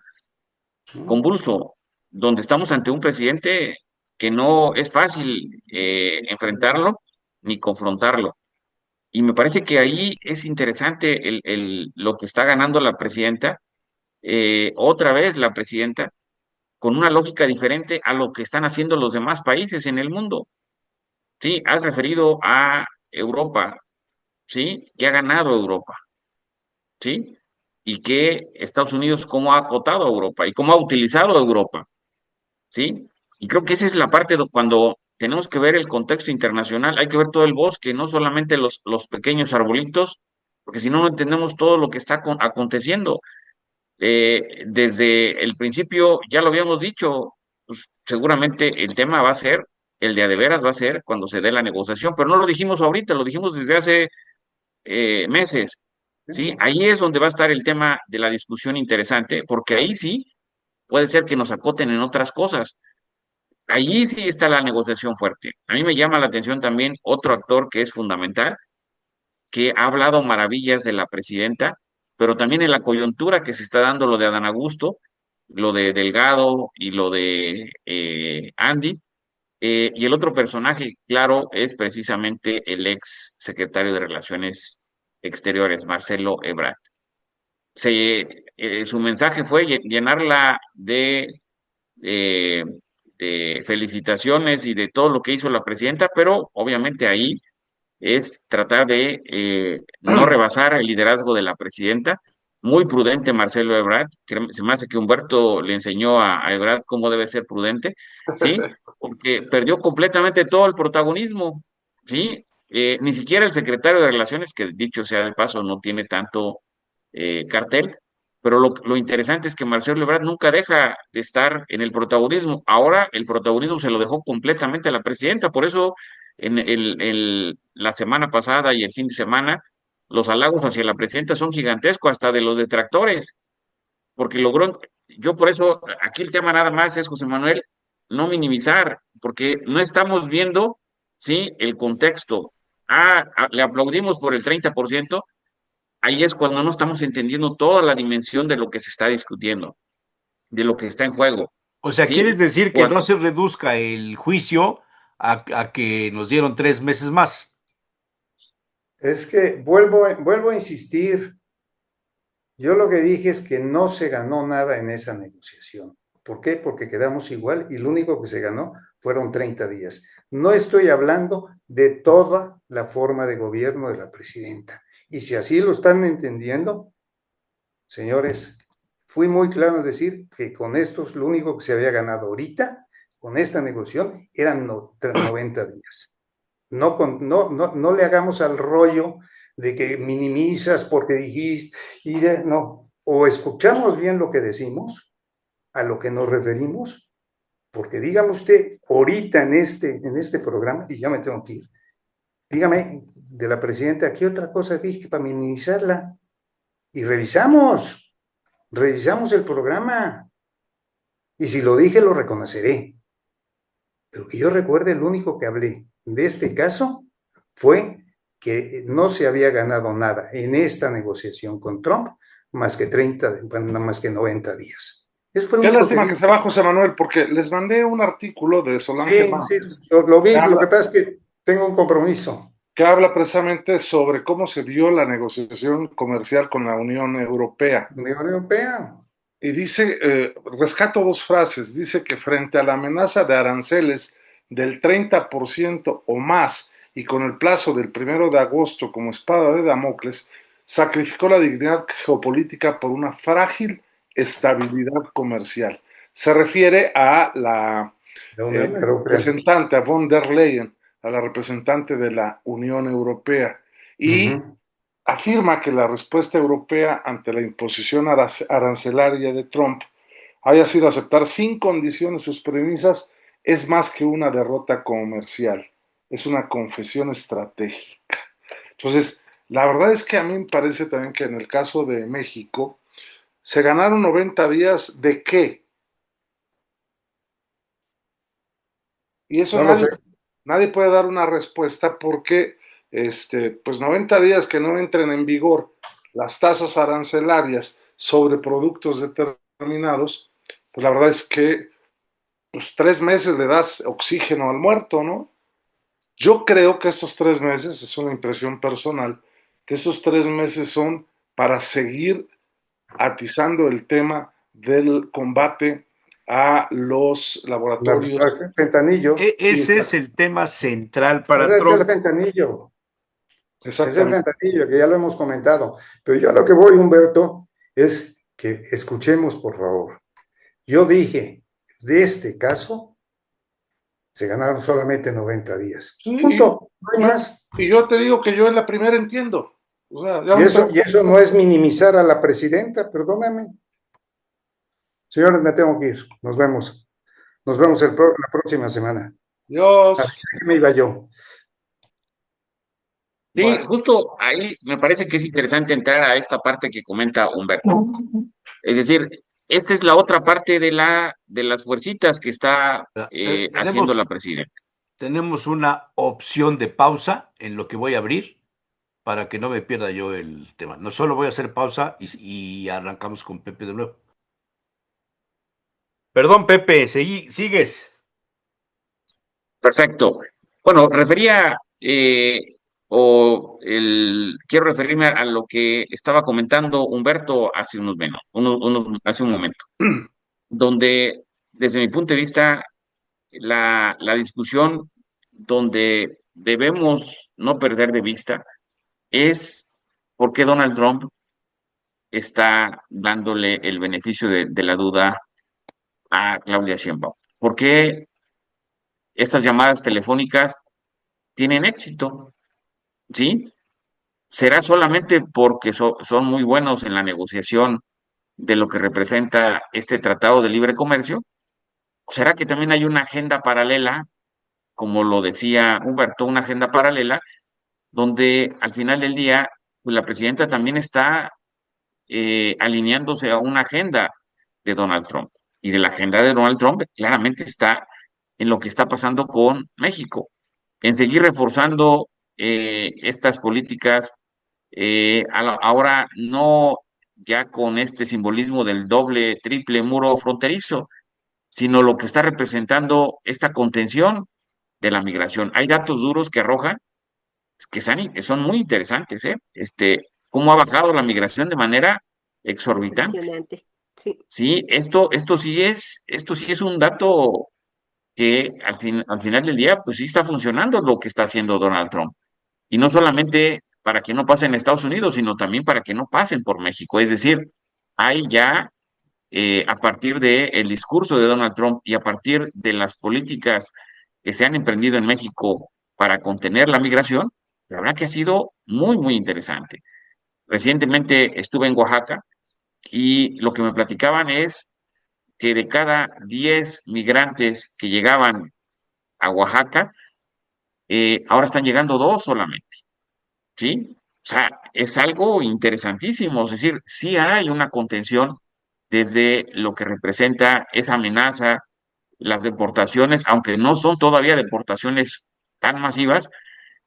convulso, donde estamos ante un presidente que no es fácil enfrentarlo ni confrontarlo. Y me parece que ahí es interesante lo que está ganando la presidenta, otra vez la presidenta, con una lógica diferente a lo que están haciendo los demás países en el mundo. Sí, has referido a Europa, ¿sí? Y ha ganado Europa, ¿sí? Y que Estados Unidos cómo ha acotado a Europa y cómo ha utilizado a Europa, ¿sí? Y creo que esa es la parte cuando tenemos que ver el contexto internacional, hay que ver todo el bosque, no solamente los pequeños arbolitos, porque si no, no entendemos todo lo que está aconteciendo. Desde el principio, ya lo habíamos dicho, pues, seguramente el tema va a ser, el de a de veras va a ser cuando se dé la negociación, pero no lo dijimos ahorita, lo dijimos desde hace meses, ¿sí? Ahí es donde va a estar el tema de la discusión interesante, porque ahí sí puede ser que nos acoten en otras cosas. Allí sí está la negociación fuerte. A mí me llama la atención también otro actor que es fundamental, que ha hablado maravillas de la presidenta, pero también en la coyuntura que se está dando lo de Adán Augusto, lo de Delgado y lo de Andy. Y el otro personaje, claro, es precisamente el ex secretario de Relaciones Exteriores, Marcelo Ebrard. Su mensaje fue llenarla eh, de felicitaciones y de todo lo que hizo la presidenta, pero obviamente ahí es tratar de no rebasar el liderazgo de la presidenta. Muy prudente Marcelo Ebrard, se me hace que Humberto le enseñó a Ebrard cómo debe ser prudente, ¿sí? Porque perdió completamente todo el protagonismo, ¿sí? Ni siquiera el secretario de Relaciones, que dicho sea de paso, no tiene tanto cartel, pero lo interesante es que Marcelo Ebrard nunca deja de estar en el protagonismo. Ahora el protagonismo se lo dejó completamente a la presidenta, por eso la semana pasada y el fin de semana, los halagos hacia la presidenta son gigantescos, hasta de los detractores, porque yo por eso, aquí el tema nada más es, José Manuel, no minimizar, porque no estamos viendo, ¿sí? El contexto. Le aplaudimos por el 30%, ahí es cuando no estamos entendiendo toda la dimensión de lo que se está discutiendo, de lo que está en juego, O sea, ¿quieres ¿sí? decir que no se reduzca el juicio a que nos dieron 3 meses más? Es que vuelvo a insistir, yo lo que dije es que no se ganó nada en esa negociación. ¿Por qué? Porque quedamos igual y lo único que se ganó fueron 30 días. No estoy hablando de toda la forma de gobierno de la presidenta. Y si así lo están entendiendo, señores, fui muy claro en decir que con estos lo único que se había ganado ahorita, con esta negociación, eran 90 días. No le hagamos al rollo de que minimizas porque dijiste, no, o escuchamos bien lo que decimos, a lo que nos referimos, porque dígame usted, ahorita en este programa, y ya me tengo que ir, dígame de la presidenta, ¿qué otra cosa dije para minimizarla? Y revisamos el programa, y si lo dije, lo reconoceré. Pero que yo recuerde, el único que hablé de este caso fue que no se había ganado nada en esta negociación con Trump, más que 30, bueno, no más que 90 días. Eso fue lo Qué único que lástima que dije. se va José Manuel, porque les mandé un artículo de Solange Sí, sí, Márquez lo que vi, lo que habla, pasa es que tengo un compromiso. que habla precisamente sobre cómo se dio la negociación comercial con la Unión Europea. Unión Europea. Y dice, rescato dos frases, dice que frente a la amenaza de aranceles del 30% o más y con el plazo del 1 de agosto como espada de Damocles, sacrificó la dignidad geopolítica por una frágil estabilidad comercial. Se refiere a la La Unión Europea. representante, a von der Leyen, a la representante de la Unión Europea, y Ujú. afirma que la respuesta europea ante la imposición arancelaria de Trump haya sido aceptar sin condiciones sus premisas es más que una derrota comercial, es una confesión estratégica. Entonces, la verdad es que a mí me parece también que en el caso de México se ganaron 90 días de qué, y eso No lo sé. nadie puede dar una respuesta porque pues 90 días que no entren en vigor las tasas arancelarias sobre productos determinados, pues la verdad es que pues 3 meses le das oxígeno al muerto, ¿no? Yo creo que estos 3 meses, es una impresión personal, que estos 3 meses son para seguir atizando el tema del combate a los laboratorios. Fentanillo. Sí, Ese es exacto, el tema central para Es el Trump. fentanillo. Es el exactamente. fentanillo, que ya lo hemos comentado. Pero yo a lo que voy, Humberto, es que escuchemos, por favor. Yo dije, de este caso, se ganaron solamente 90 días. Sí, Punto. No hay y yo, más. y yo te digo que yo en la primera entiendo. O sea, ya Y me y pregunto. eso no es minimizar a la presidenta, perdóname. Señores, me tengo que ir. Nos vemos. Nos vemos la próxima semana. Dios. Avisé que me iba yo. Sí, Bueno, justo ahí me parece que es interesante entrar a esta parte que comenta Humberto. Es decir, esta es la otra parte de las fuercitas que está haciendo la Tenemos, presidenta. tenemos una opción de pausa en lo que voy a abrir para que no me pierda yo el tema. No solo voy a hacer pausa y arrancamos con Pepe de nuevo. Perdón, Pepe, sigues. Perfecto. Bueno, quiero referirme a lo que estaba comentando Humberto hace hace un momento, donde desde mi punto de vista la discusión donde debemos no perder de vista es por qué Donald Trump está dándole el beneficio de la duda a Claudia Sheinbaum. ¿Por qué estas llamadas telefónicas tienen éxito? ¿Sí? ¿Será solamente porque son muy buenos en la negociación de lo que representa este tratado de libre comercio? ¿O será que también hay una agenda paralela, como lo decía Humberto, una agenda paralela, donde al final del día pues, la presidenta también está alineándose a una agenda de Donald Trump? Y de la agenda de Donald Trump claramente está en lo que está pasando con México, en seguir reforzando estas políticas, ahora no ya con este simbolismo del doble, triple muro fronterizo, sino lo que está representando esta contención de la migración. Hay datos duros que arrojan que son muy interesantes, ¿eh? Cómo ha bajado la migración de manera exorbitante. Impresionante. Sí. Sí, esto sí es un dato que al final del día, pues sí está funcionando lo que está haciendo Donald Trump. Y no solamente para que no pasen en Estados Unidos, sino también para que no pasen por México. Es decir, hay ya, a partir del discurso de Donald Trump y a partir de las políticas que se han emprendido en México para contener la migración, la verdad que ha sido muy, muy interesante. Recientemente estuve en Oaxaca y lo que me platicaban es que de cada 10 migrantes que llegaban a Oaxaca, ahora están llegando dos solamente, ¿sí? O sea, es algo interesantísimo, es decir, sí hay una contención desde lo que representa esa amenaza, las deportaciones, aunque no son todavía deportaciones tan masivas,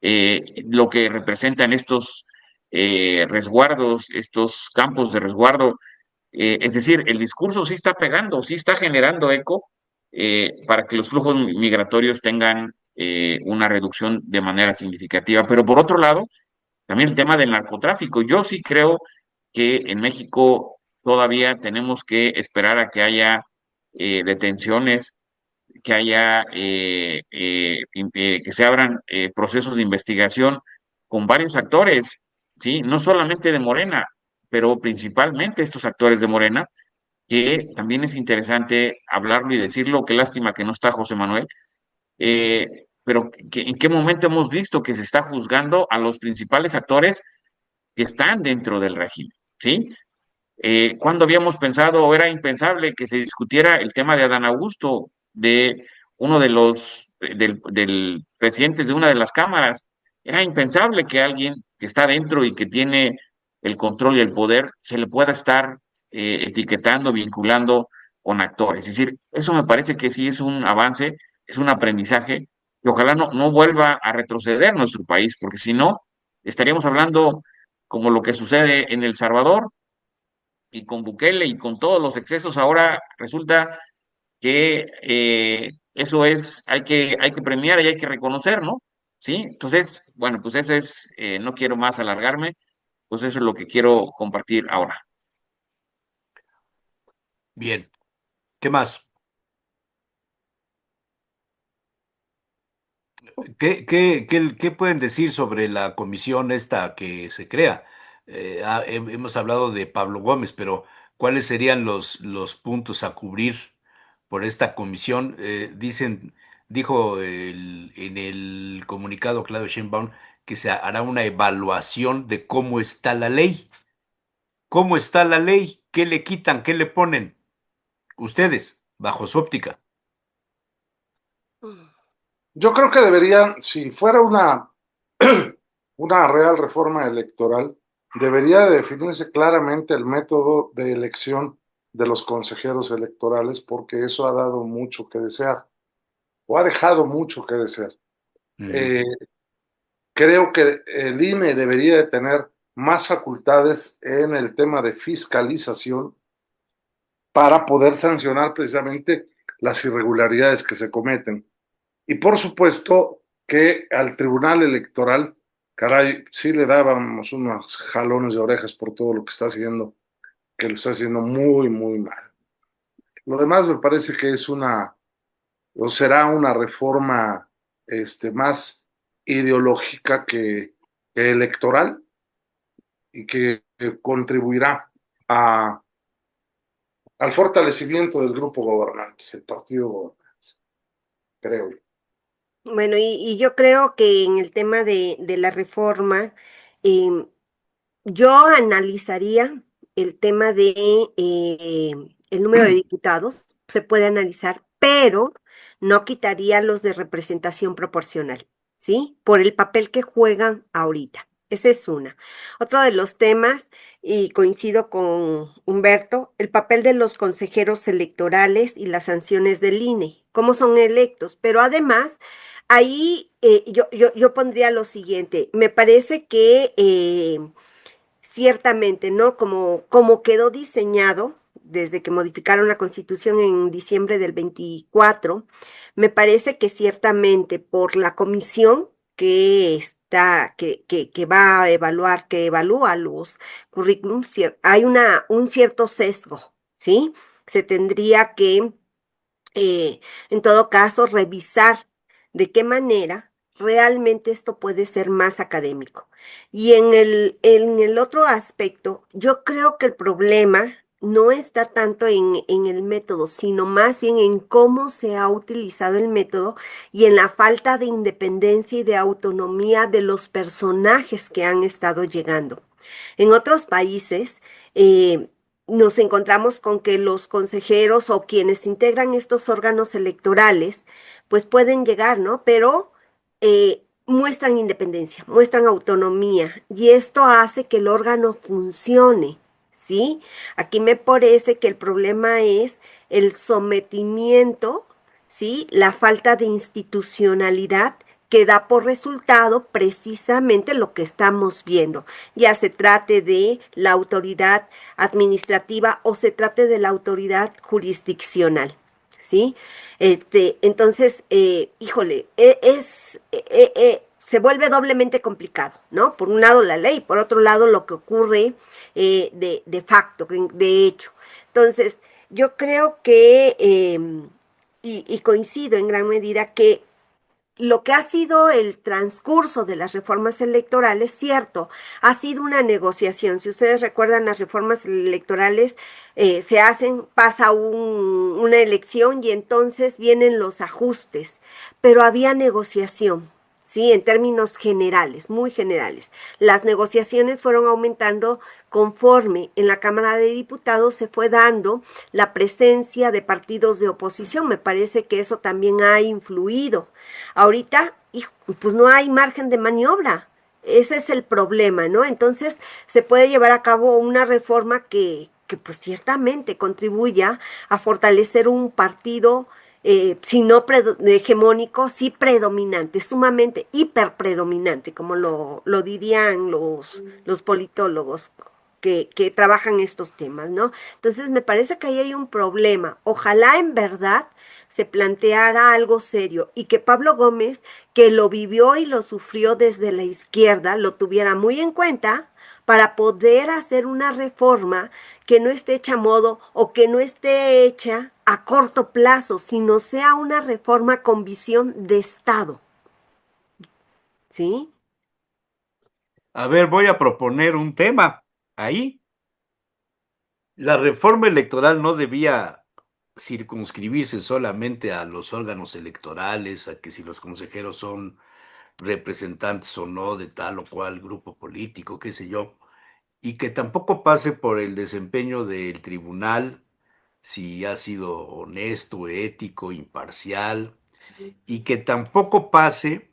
lo que representan estos resguardos, estos campos de resguardo. Es decir, el discurso sí está pegando, sí está generando eco para que los flujos migratorios tengan una reducción de manera significativa. Pero por otro lado, también el tema del narcotráfico. Yo sí creo que en México todavía tenemos que esperar a que haya detenciones, que haya que se abran procesos de investigación con varios actores, ¿sí? No solamente de Morena, pero principalmente estos actores de Morena, que también es interesante hablarlo y decirlo. Qué lástima que no está José Manuel, pero ¿en qué momento hemos visto que se está juzgando a los principales actores que están dentro del régimen? ¿Sí? ¿Cuándo habíamos pensado o era impensable que se discutiera el tema de Adán Augusto, de uno de del presidentes de una de las cámaras? Era impensable que alguien que está dentro y que tiene el control y el poder se le pueda estar etiquetando, vinculando con actores. Es decir, eso me parece que sí es un avance, es un aprendizaje, y ojalá no vuelva a retroceder nuestro país, porque si no, estaríamos hablando como lo que sucede en El Salvador y con Bukele y con todos los excesos. Ahora resulta que eso es, hay que premiar y hay que reconocer, ¿no? ¿Sí? Entonces, bueno, pues eso es, no quiero más alargarme, pues eso es lo que quiero compartir ahora. Bien, ¿qué más? ¿Qué pueden decir sobre la comisión esta que se crea? Hemos hablado de Pablo Gómez, pero ¿cuáles serían los puntos a cubrir por esta comisión? Dijo en el comunicado Claudio Sheinbaum que se hará una evaluación de cómo está la ley. ¿Cómo está la ley? ¿Qué le quitan? ¿Qué le ponen? Ustedes, bajo su óptica. Yo creo que debería, si fuera una real reforma electoral, debería de definirse claramente el método de elección de los consejeros electorales, porque eso ha dado mucho que desear, o ha dejado mucho que desear. Ujú. Eh, Creo que el INE debería de tener más facultades en el tema de fiscalización para poder sancionar precisamente las irregularidades que se cometen. Y por supuesto que al Tribunal Electoral, caray, sí le dábamos unos jalones de orejas por todo lo que está haciendo, que lo está haciendo muy, muy mal. Lo demás me parece que es o será una reforma más ideológica que electoral, y que contribuirá a, al fortalecimiento del grupo gobernante, el partido gobernante, creo yo. Bueno, y yo creo que en el tema de la reforma, em, yo analizaría el tema de el número de diputados, se puede analizar, pero no quitaría los de representación proporcional, ¿sí? Por el papel que juegan ahorita. Esa es una. Otro de los temas, y coincido con Humberto, el papel de los consejeros electorales y las sanciones del INE, cómo son electos, pero además ahí yo pondría lo siguiente, me parece que ciertamente, ¿no? Como quedó diseñado desde que modificaron la Constitución en diciembre del 24, me parece que ciertamente por la comisión que va a evaluar, que evalúa los currículums, hay un cierto sesgo, ¿sí? Se tendría que en todo caso, revisar de qué manera realmente esto puede ser más académico. Y en el otro aspecto, yo creo que el problema no está tanto en el método, sino más bien en cómo se ha utilizado el método y en la falta de independencia y de autonomía de los personajes que han estado llegando. En otros países, eh, nos encontramos con que los consejeros o quienes integran estos órganos electorales, pues pueden llegar, ¿no? Pero muestran independencia, muestran autonomía y esto hace que el órgano funcione, ¿sí? Aquí me parece que el problema es el sometimiento, ¿sí? La falta de institucionalidad que da por resultado precisamente lo que estamos viendo, ya se trate de la autoridad administrativa o se trate de la autoridad jurisdiccional, ¿sí? Entonces, híjole, se vuelve doblemente complicado, ¿no? Por un lado la ley, por otro lado lo que ocurre de facto, de hecho. Entonces, yo creo que, y coincido en gran medida, que lo que ha sido el transcurso de las reformas electorales, cierto, ha sido una negociación. Si ustedes recuerdan, las reformas electorales se hacen, pasa una elección y entonces vienen los ajustes, pero había negociación. Sí, en términos generales, muy generales. Las negociaciones fueron aumentando conforme en la Cámara de Diputados se fue dando la presencia de partidos de oposición. Me parece que eso también ha influido. Ahorita, pues no hay margen de maniobra. Ese es el problema, ¿no? Entonces se puede llevar a cabo una reforma que pues ciertamente contribuya a fortalecer un partido, si no hegemónico, sí predominante, sumamente hiperpredominante, como lo dirían los politólogos que trabajan estos temas, ¿no? Entonces me parece que ahí hay un problema. Ojalá en verdad se planteara algo serio y que Pablo Gómez, que lo vivió y lo sufrió desde la izquierda, lo tuviera muy en cuenta para poder hacer una reforma que no esté hecha a modo o que no esté hecha a corto plazo, sino sea una reforma con visión de Estado, ¿sí? A ver, voy a proponer un tema ahí. La reforma electoral no debía circunscribirse solamente a los órganos electorales, a que si los consejeros son representantes o no de tal o cual grupo político, qué sé yo, y que tampoco pase por el desempeño del tribunal, si ha sido honesto, ético, imparcial, y que tampoco pase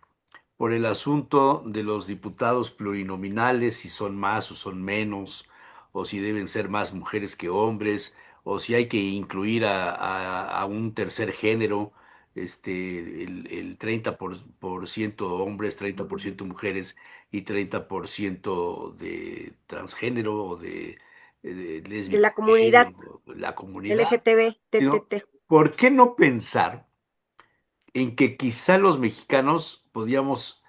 por el asunto de los diputados plurinominales, si son más o son menos, o si deben ser más mujeres que hombres, o si hay que incluir a un tercer género, el 30% hombres, 30% mujeres y 30% de transgénero o de De lésbico, la comunidad la comunidad, LGTB, sino, TTT. ¿por qué no pensar en que quizá los mexicanos podíamos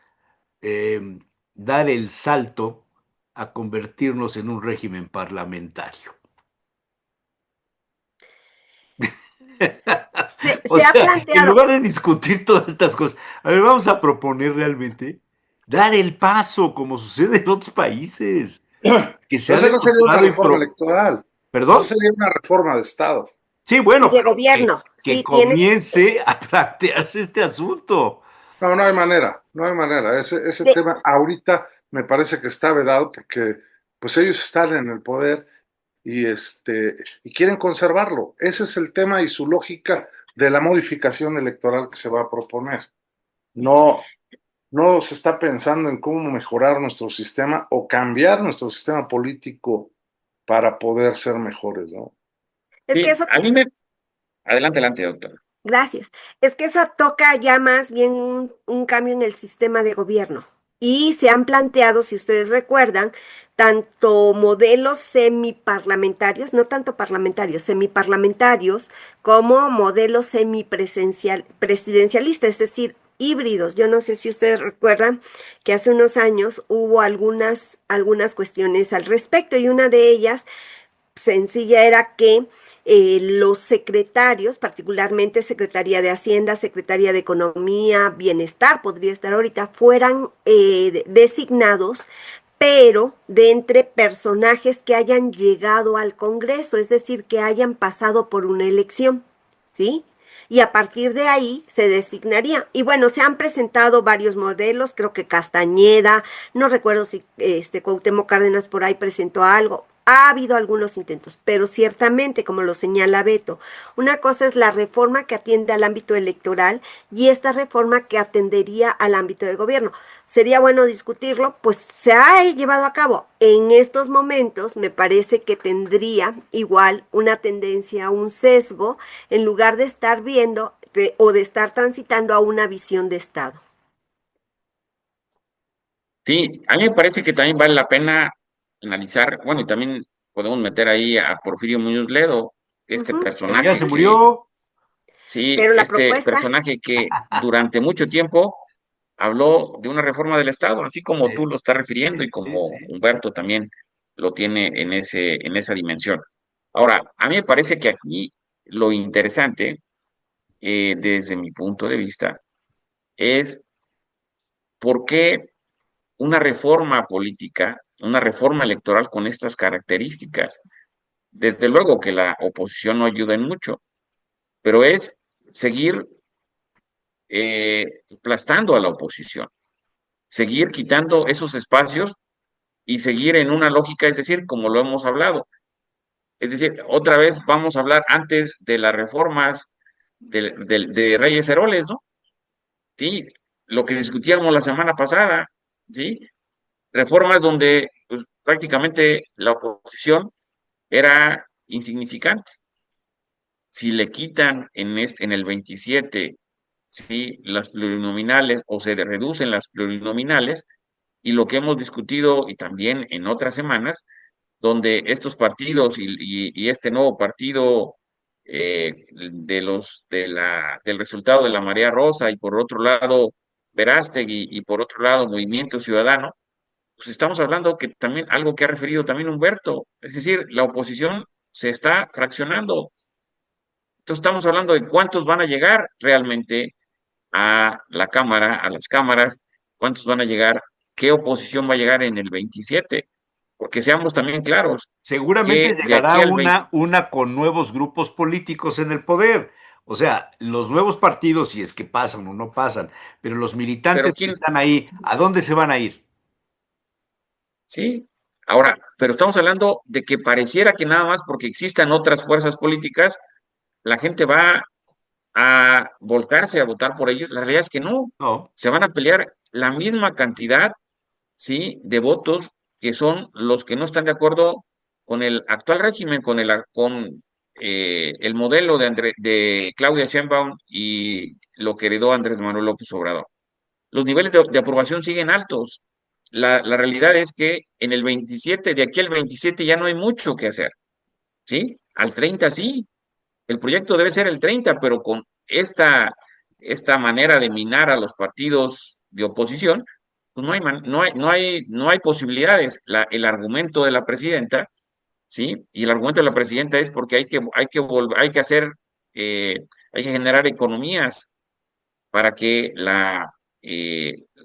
eh, dar el salto a convertirnos en un régimen parlamentario? O Se ha sea, en planteado, lugar de discutir todas estas cosas, a ver, vamos a proponer realmente dar el paso como sucede en otros países, que se Pero ha eso no sería una demostrado y reforma electoral, eso ¿Perdón? sería una reforma de Estado. Sí, y bueno, de pero gobierno, que sí, tiene. comience a plantearse este asunto. No, no hay manera, no hay manera. Ese De, tema ahorita me parece que está vedado porque pues ellos están en el poder y quieren conservarlo. Ese es el tema y su lógica de la modificación electoral que se va a proponer. No, no se está pensando en cómo mejorar nuestro sistema o cambiar nuestro sistema político para poder ser mejores, ¿no? es que Sí, eso, a mí me... Adelante, adelante, doctor. gracias. Es que eso toca ya más bien un cambio en el sistema de gobierno. Y se han planteado, si ustedes recuerdan, tanto modelos semiparlamentarios, no tanto parlamentarios, semiparlamentarios, como modelos presidencialistas, es decir, híbridos. Yo no sé si ustedes recuerdan que hace unos años hubo algunas cuestiones al respecto y una de ellas sencilla era que los secretarios, particularmente Secretaría de Hacienda, Secretaría de Economía, Bienestar, podría estar ahorita, fueran designados, pero de entre personajes que hayan llegado al Congreso, es decir, que hayan pasado por una elección, ¿sí? Y a partir de ahí se designaría. Y bueno, se han presentado varios modelos, creo que Castañeda, no recuerdo si Cuauhtémoc Cárdenas por ahí presentó algo. Ha habido algunos intentos, pero ciertamente, como lo señala Beto, una cosa es la reforma que atiende al ámbito electoral y esta reforma que atendería al ámbito de gobierno. Sería bueno discutirlo, pues se ha llevado a cabo. En estos momentos me parece que tendría igual una tendencia, un sesgo, en lugar de estar viendo o de estar transitando a una visión de Estado. Sí, a mí me parece que también vale la pena analizar, bueno, y también podemos meter ahí a Porfirio Muñoz Ledo, este Ujú. Pero ya personaje se que, murió. sí, Pero la este propuesta, personaje que durante mucho tiempo habló de una reforma del Estado, así como tú Sí, lo estás refiriendo y sí, como sí. Humberto también lo tiene en esa dimensión. Ahora, a mí me parece que aquí lo interesante, desde mi punto de vista, es por qué una reforma política, una reforma electoral con estas características. Desde luego que la oposición no ayuda en mucho, pero es seguir aplastando a la oposición, seguir quitando esos espacios y seguir en una lógica, es decir, como lo hemos hablado. Es decir, otra vez vamos a hablar antes de las reformas de Reyes Heroles, ¿no? Sí, lo que discutíamos la semana pasada, ¿sí? Reformas donde pues, prácticamente la oposición era insignificante. Si le quitan en el 27, ¿sí? Las plurinominales o se reducen las plurinominales, y lo que hemos discutido y también en otras semanas, donde estos partidos y este nuevo partido del resultado de la Marea Rosa y por otro lado Verástegui y por otro lado Movimiento Ciudadano, pues estamos hablando que también algo que ha referido también Humberto, es decir, la oposición se está fraccionando. Entonces estamos hablando de cuántos van a llegar realmente a la Cámara, a las cámaras, cuántos van a llegar, qué oposición va a llegar en el 27, porque seamos también claros Seguramente que de aquí llegará al 20, una con nuevos grupos políticos en el poder. O sea, los nuevos partidos, si es que pasan o no pasan, pero los pero militantes que quién, están ahí, ¿a dónde se van a ir? sí, ahora, pero estamos hablando de que pareciera que nada más porque existan otras fuerzas políticas, la gente va a volcarse a votar por ellos. La realidad es que no, No, se van a pelear la misma cantidad, ¿sí? De votos que son los que no están de acuerdo con el actual régimen, con el modelo de Claudia Sheinbaum y lo que heredó Andrés Manuel López Obrador. Los niveles de aprobación siguen altos. La realidad es que en el 27, de aquí al 27 ya no hay mucho que hacer, ¿sí? Al 30 sí, el proyecto debe ser el 30, pero con esta manera de minar a los partidos de oposición, pues no hay posibilidades. El argumento de la presidenta, ¿sí? Y el argumento de la presidenta es porque hay que hacer, eh, hay que generar economías para que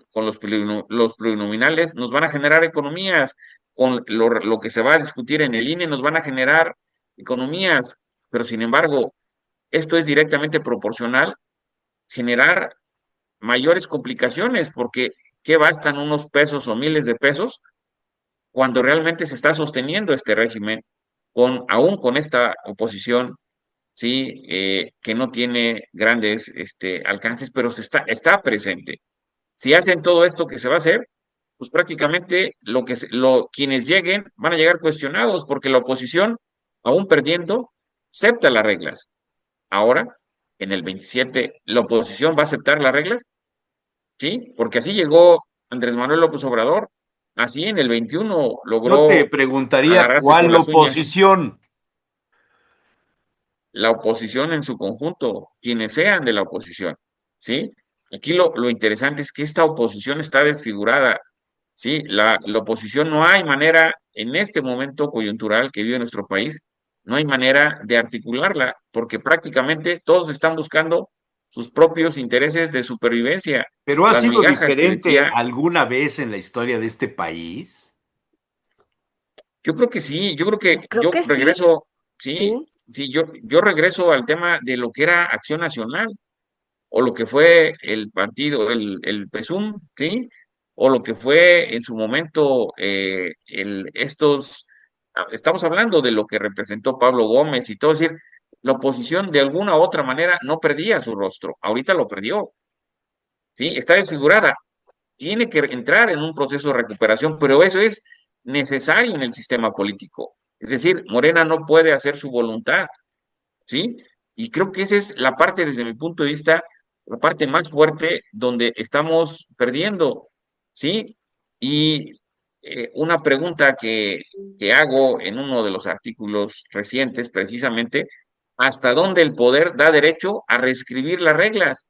con los plurinominales nos van a generar economías, con lo que se va a discutir en el INE nos van a generar economías, pero sin embargo, esto es directamente proporcional, generar mayores complicaciones, porque ¿qué bastan unos pesos o miles de pesos cuando realmente se está sosteniendo este régimen aún con esta oposición, sí, que no tiene grandes alcances, pero está presente? Si hacen todo esto que se va a hacer, pues prácticamente quienes lleguen van a llegar cuestionados, porque la oposición, aún perdiendo, acepta las reglas. Ahora, en el 27, ¿la oposición va a aceptar las reglas? Sí, porque así llegó Andrés Manuel López Obrador. Así en el 21 yo te logró preguntaría agarrarse con cuál las uñas. oposición. La oposición en su conjunto, quienes sean de la oposición, ¿sí? Aquí lo interesante es que esta oposición está desfigurada, ¿sí? La oposición no hay manera, en este momento coyuntural que vive nuestro país, no hay manera de articularla, porque prácticamente todos están buscando sus propios intereses de supervivencia, ¿Pero ha las sido migajas que diferente decía, alguna vez en la historia de este país? yo creo que sí, yo creo que yo creo yo que sí, regreso, sí, sí. sí, yo regreso al tema de lo que era Acción Nacional o lo que fue el partido, el PESUM, ¿sí? O lo que fue en su momento estamos hablando de lo que representó Pablo Gómez y todo, es decir, la oposición de alguna u otra manera no perdía su rostro, ahorita lo perdió, ¿sí? Está desfigurada, tiene que entrar en un proceso de recuperación, pero eso es necesario en el sistema político. Es decir, Morena no puede hacer su voluntad, ¿sí? Y creo que esa es la parte, desde mi punto de vista, la parte más fuerte donde estamos perdiendo, ¿sí? Y una pregunta que hago en uno de los artículos recientes, precisamente, ¿hasta dónde el poder da derecho a reescribir las reglas?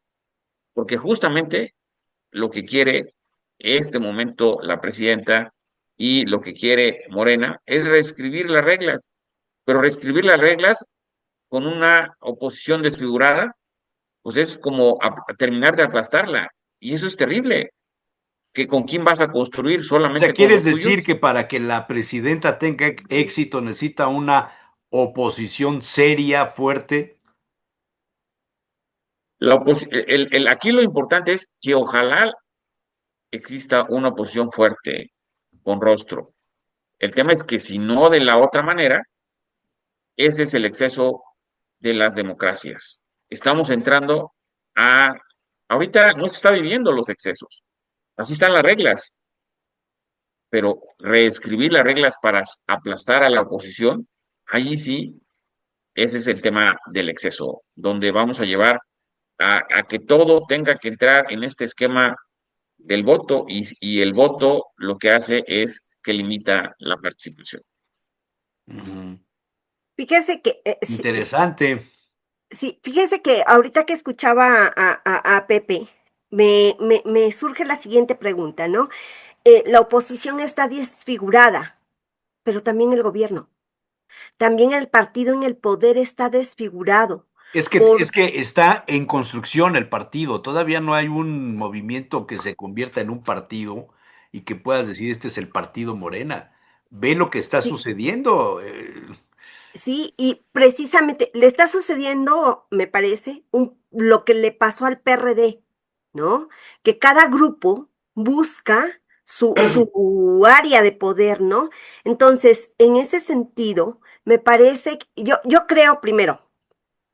Porque justamente lo que quiere este momento la presidenta y lo que quiere Morena es reescribir las reglas, pero reescribir las reglas con una oposición desfigurada, pues es como terminar de aplastarla. Y eso es terrible, que con quién vas a construir, O sea, solamente con ¿quieres los decir tuyos. que para que la presidenta tenga éxito necesita una oposición seria, fuerte? Aquí lo importante es que ojalá exista una oposición fuerte, con rostro. El tema es que si no de la otra manera, ese es el exceso de las democracias. Estamos entrando a... Ahorita no se está viviendo los excesos. Así están las reglas, pero reescribir las reglas para aplastar a la oposición, ahí sí, ese es el tema del exceso, donde vamos a llevar a que todo tenga que entrar en este esquema del voto y el voto lo que hace es que limita la participación. Ujú. Fíjese que, Interesante. sí, fíjese que ahorita que escuchaba a Pepe, me surge la siguiente pregunta, ¿no? La oposición está desfigurada, pero también el gobierno, también el partido en el poder está desfigurado. Es Por, que está en construcción el partido. Todavía no hay un movimiento que se convierta en un partido y que puedas decir este es el partido Morena. Ve lo que está sí, sucediendo. sí, y precisamente le está sucediendo, me parece, lo que le pasó al PRD, ¿no? Que cada grupo busca su área de poder, ¿no? Entonces, en ese sentido, me parece, yo creo primero,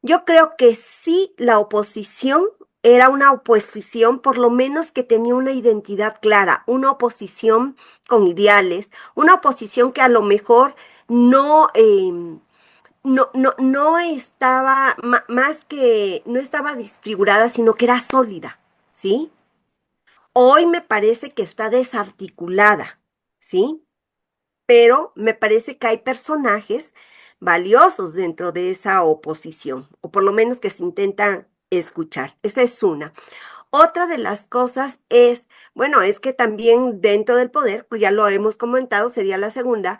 yo creo que sí la oposición era una oposición por lo menos que tenía una identidad clara, una oposición con ideales, una oposición que a lo mejor no, no estaba, más que, no estaba desfigurada, sino que era sólida, ¿sí? Hoy me parece que está desarticulada, ¿sí? Pero me parece que hay personajes valiosos dentro de esa oposición, o por lo menos que se intentan escuchar. Esa es una. Otra de las cosas es, bueno, es que también dentro del poder, pues ya lo hemos comentado, sería la segunda,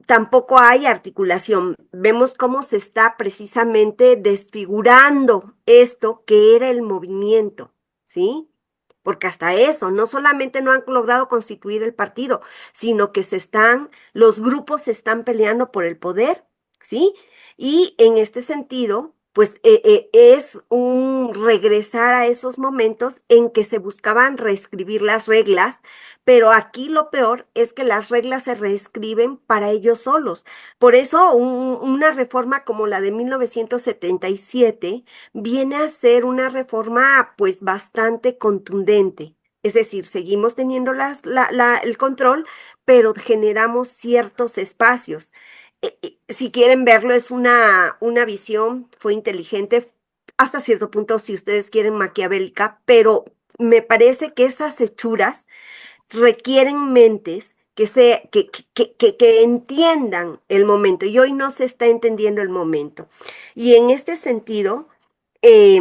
tampoco hay articulación. Vemos cómo se está precisamente desfigurando esto que era el movimiento, ¿sí? Porque hasta eso, no solamente no han logrado constituir el partido, sino que los grupos se están peleando por el poder, ¿sí? Y en este sentido, pues es un regresar a esos momentos en que se buscaban reescribir las reglas, pero aquí lo peor es que las reglas se reescriben para ellos solos. Por eso una reforma como la de 1977 viene a ser una reforma pues bastante contundente. Es decir, seguimos teniendo el control, pero generamos ciertos espacios. Si quieren verlo, es una visión, fue inteligente, hasta cierto punto, si ustedes quieren, maquiavélica, pero me parece que esas hechuras requieren mentes que entiendan el momento, y hoy no se está entendiendo el momento. Y en este sentido, eh,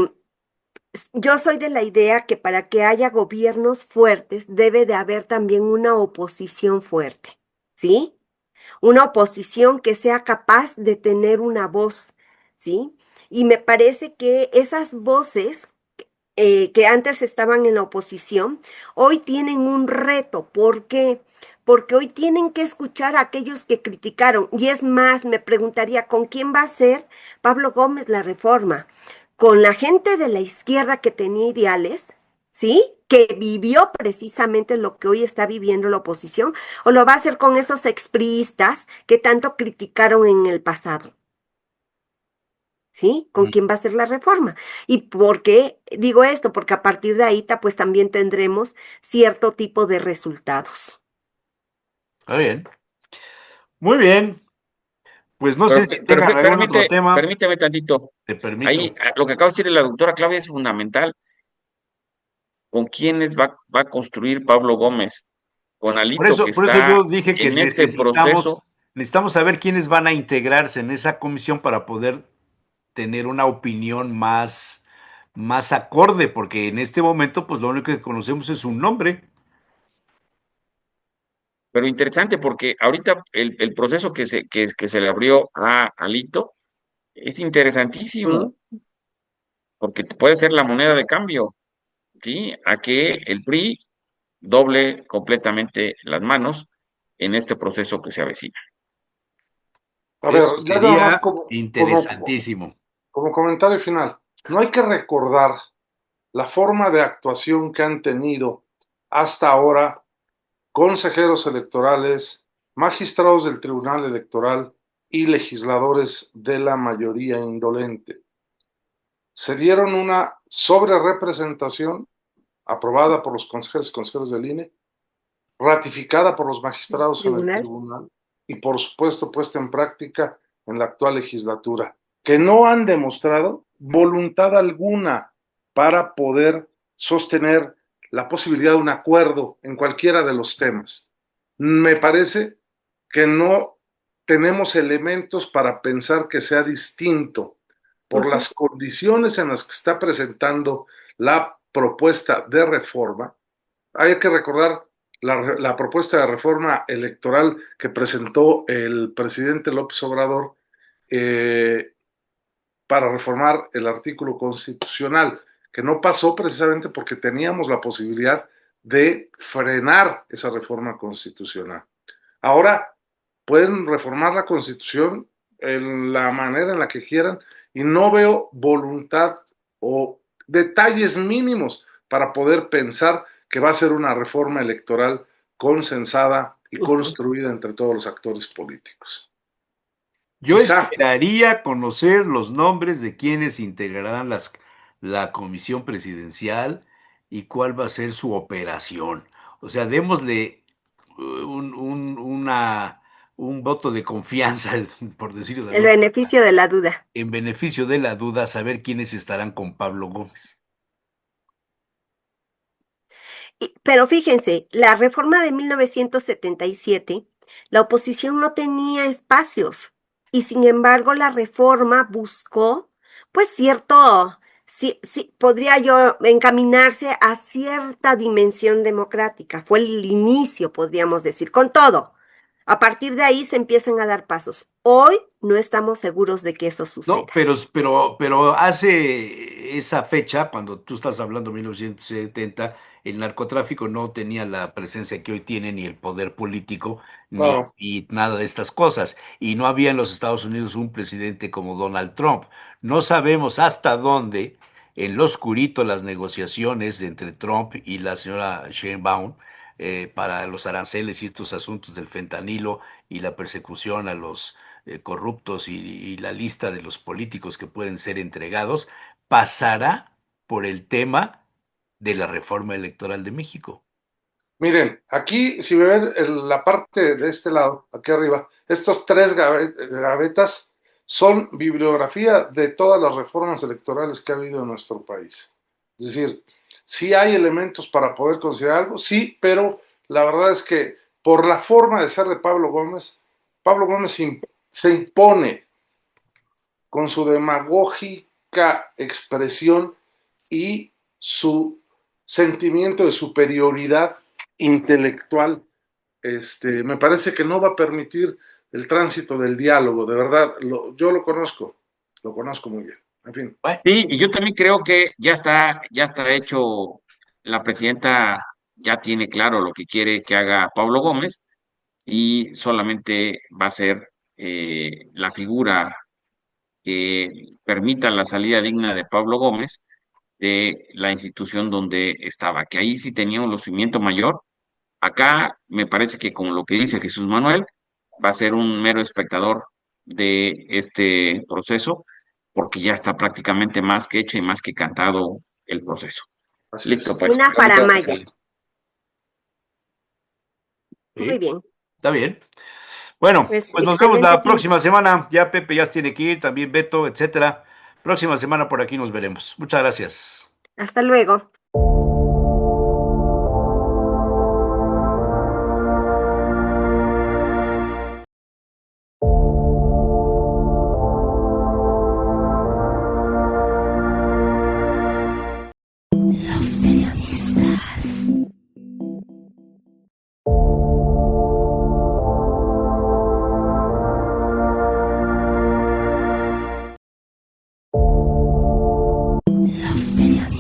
yo soy de la idea que para que haya gobiernos fuertes debe de haber también una oposición fuerte, ¿sí? Una oposición que sea capaz de tener una voz, ¿sí? Y me parece que esas voces que antes estaban en la oposición, hoy tienen un reto. ¿Por qué? Porque hoy tienen que escuchar a aquellos que criticaron. Y es más, me preguntaría, ¿con quién va a ser Pablo Gómez la reforma? ¿Con la gente de la izquierda que tenía ideales? ¿Sí? Que vivió precisamente lo que hoy está viviendo la oposición, o lo va a hacer con esos expriistas que tanto criticaron en el pasado. ¿Sí? ¿Con quién va a ser la reforma? ¿Y por qué digo esto? Porque a partir de ahí, pues también tendremos cierto tipo de resultados. Está bien. Muy bien. Pues no sé si Pero tengan algún otro tema. permíteme tantito. Te Ahí, permito. lo que acaba de decir la doctora Claudia es fundamental. ¿Con quiénes va a construir Pablo Gómez? con Por Alito, que eso, por eso está yo dije que en este proceso. necesitamos saber quiénes van a integrarse en esa comisión para poder tener una opinión más acorde, porque en este momento, pues lo único que conocemos es un nombre. Pero interesante porque ahorita el proceso que se le abrió a Alito es interesantísimo, porque puede ser la moneda de cambio, ¿sí? A que el PRI doble completamente las manos en este proceso que se avecina. A ver, Eso ya nada más sería interesantísimo. como comentario final, no hay que recordar la forma de actuación que han tenido hasta ahora consejeros electorales, magistrados del Tribunal Electoral y legisladores de la mayoría indolente. Se dieron una sobrerepresentación aprobada por los consejeros y consejeros del INE, ratificada por los magistrados en el Tribunal. tribunal y por supuesto puesta en práctica en la actual legislatura, que no han demostrado voluntad alguna para poder sostener la posibilidad de un acuerdo en cualquiera de los temas. Me parece que no tenemos elementos para pensar que sea distinto por Ujú. las condiciones en las que está presentando la propuesta de reforma. Hay que recordar la propuesta de reforma electoral que presentó el presidente López Obrador eh, para reformar el artículo constitucional, que no pasó precisamente porque teníamos la posibilidad de frenar esa reforma constitucional. Ahora pueden reformar la constitución en la manera en la que quieran y no veo voluntad o detalles mínimos para poder pensar que va a ser una reforma electoral consensada y Ujú. construida entre todos los actores políticos. Yo Quizá, esperaría conocer los nombres de quienes integrarán la comisión presidencial y cuál va a ser su operación. O sea, démosle un voto de confianza, por decirlo de El alguna manera, beneficio de la duda. en beneficio de la duda, saber quiénes estarán con Pablo Gómez. Pero fíjense, la reforma de 1977, la oposición no tenía espacios y sin embargo la reforma buscó, pues cierto, sí, sí, podría yo encaminarse a cierta dimensión democrática. Fue el inicio, podríamos decir, con todo. A partir de ahí se empiezan a dar pasos. Hoy no estamos seguros de que eso No, suceda. pero hace esa fecha, cuando tú estás hablando de 1970, el narcotráfico no tenía la presencia que hoy tiene, ni el poder político, claro, ni nada de estas cosas. Y no había en los Estados Unidos un presidente como Donald Trump. No sabemos hasta dónde, en lo oscurito, las negociaciones entre Trump y la señora Sheinbaum para los aranceles y estos asuntos del fentanilo y la persecución a los corruptos y la lista de los políticos que pueden ser entregados, pasará por el tema de la reforma electoral de México. miren, aquí si ven la parte de este lado, aquí arriba, estos tres gavetas son bibliografía de todas las reformas electorales que ha habido en nuestro país. Es decir, sí hay elementos para poder considerar algo, sí, pero la verdad es que por la forma de ser de Pablo Gómez se impone con su demagógica expresión y su sentimiento de superioridad intelectual. Me parece que no va a permitir el tránsito del diálogo, de verdad, yo lo conozco muy bien. En fin, Bueno, Sí, y yo también creo que ya está hecho, la presidenta ya tiene claro lo que quiere que haga Pablo Gómez y solamente va a ser la figura que permita la salida digna de Pablo Gómez de la institución donde estaba, que ahí sí tenía un lucimiento mayor. Acá me parece que con lo que dice Jesús Manuel, va a ser un mero espectador de este proceso, porque ya está prácticamente más que hecho y más que cantado el proceso. así Listo, es. pues, Una yo me tengo que faramaya. salir. Muy sí, bien. está bien. Bueno, Pues pues nos vemos excelente la fin. próxima semana. Ya Pepe ya tiene que ir, también Beto, etcétera. Próxima semana por aquí nos veremos. Muchas gracias. Hasta luego. Misterio.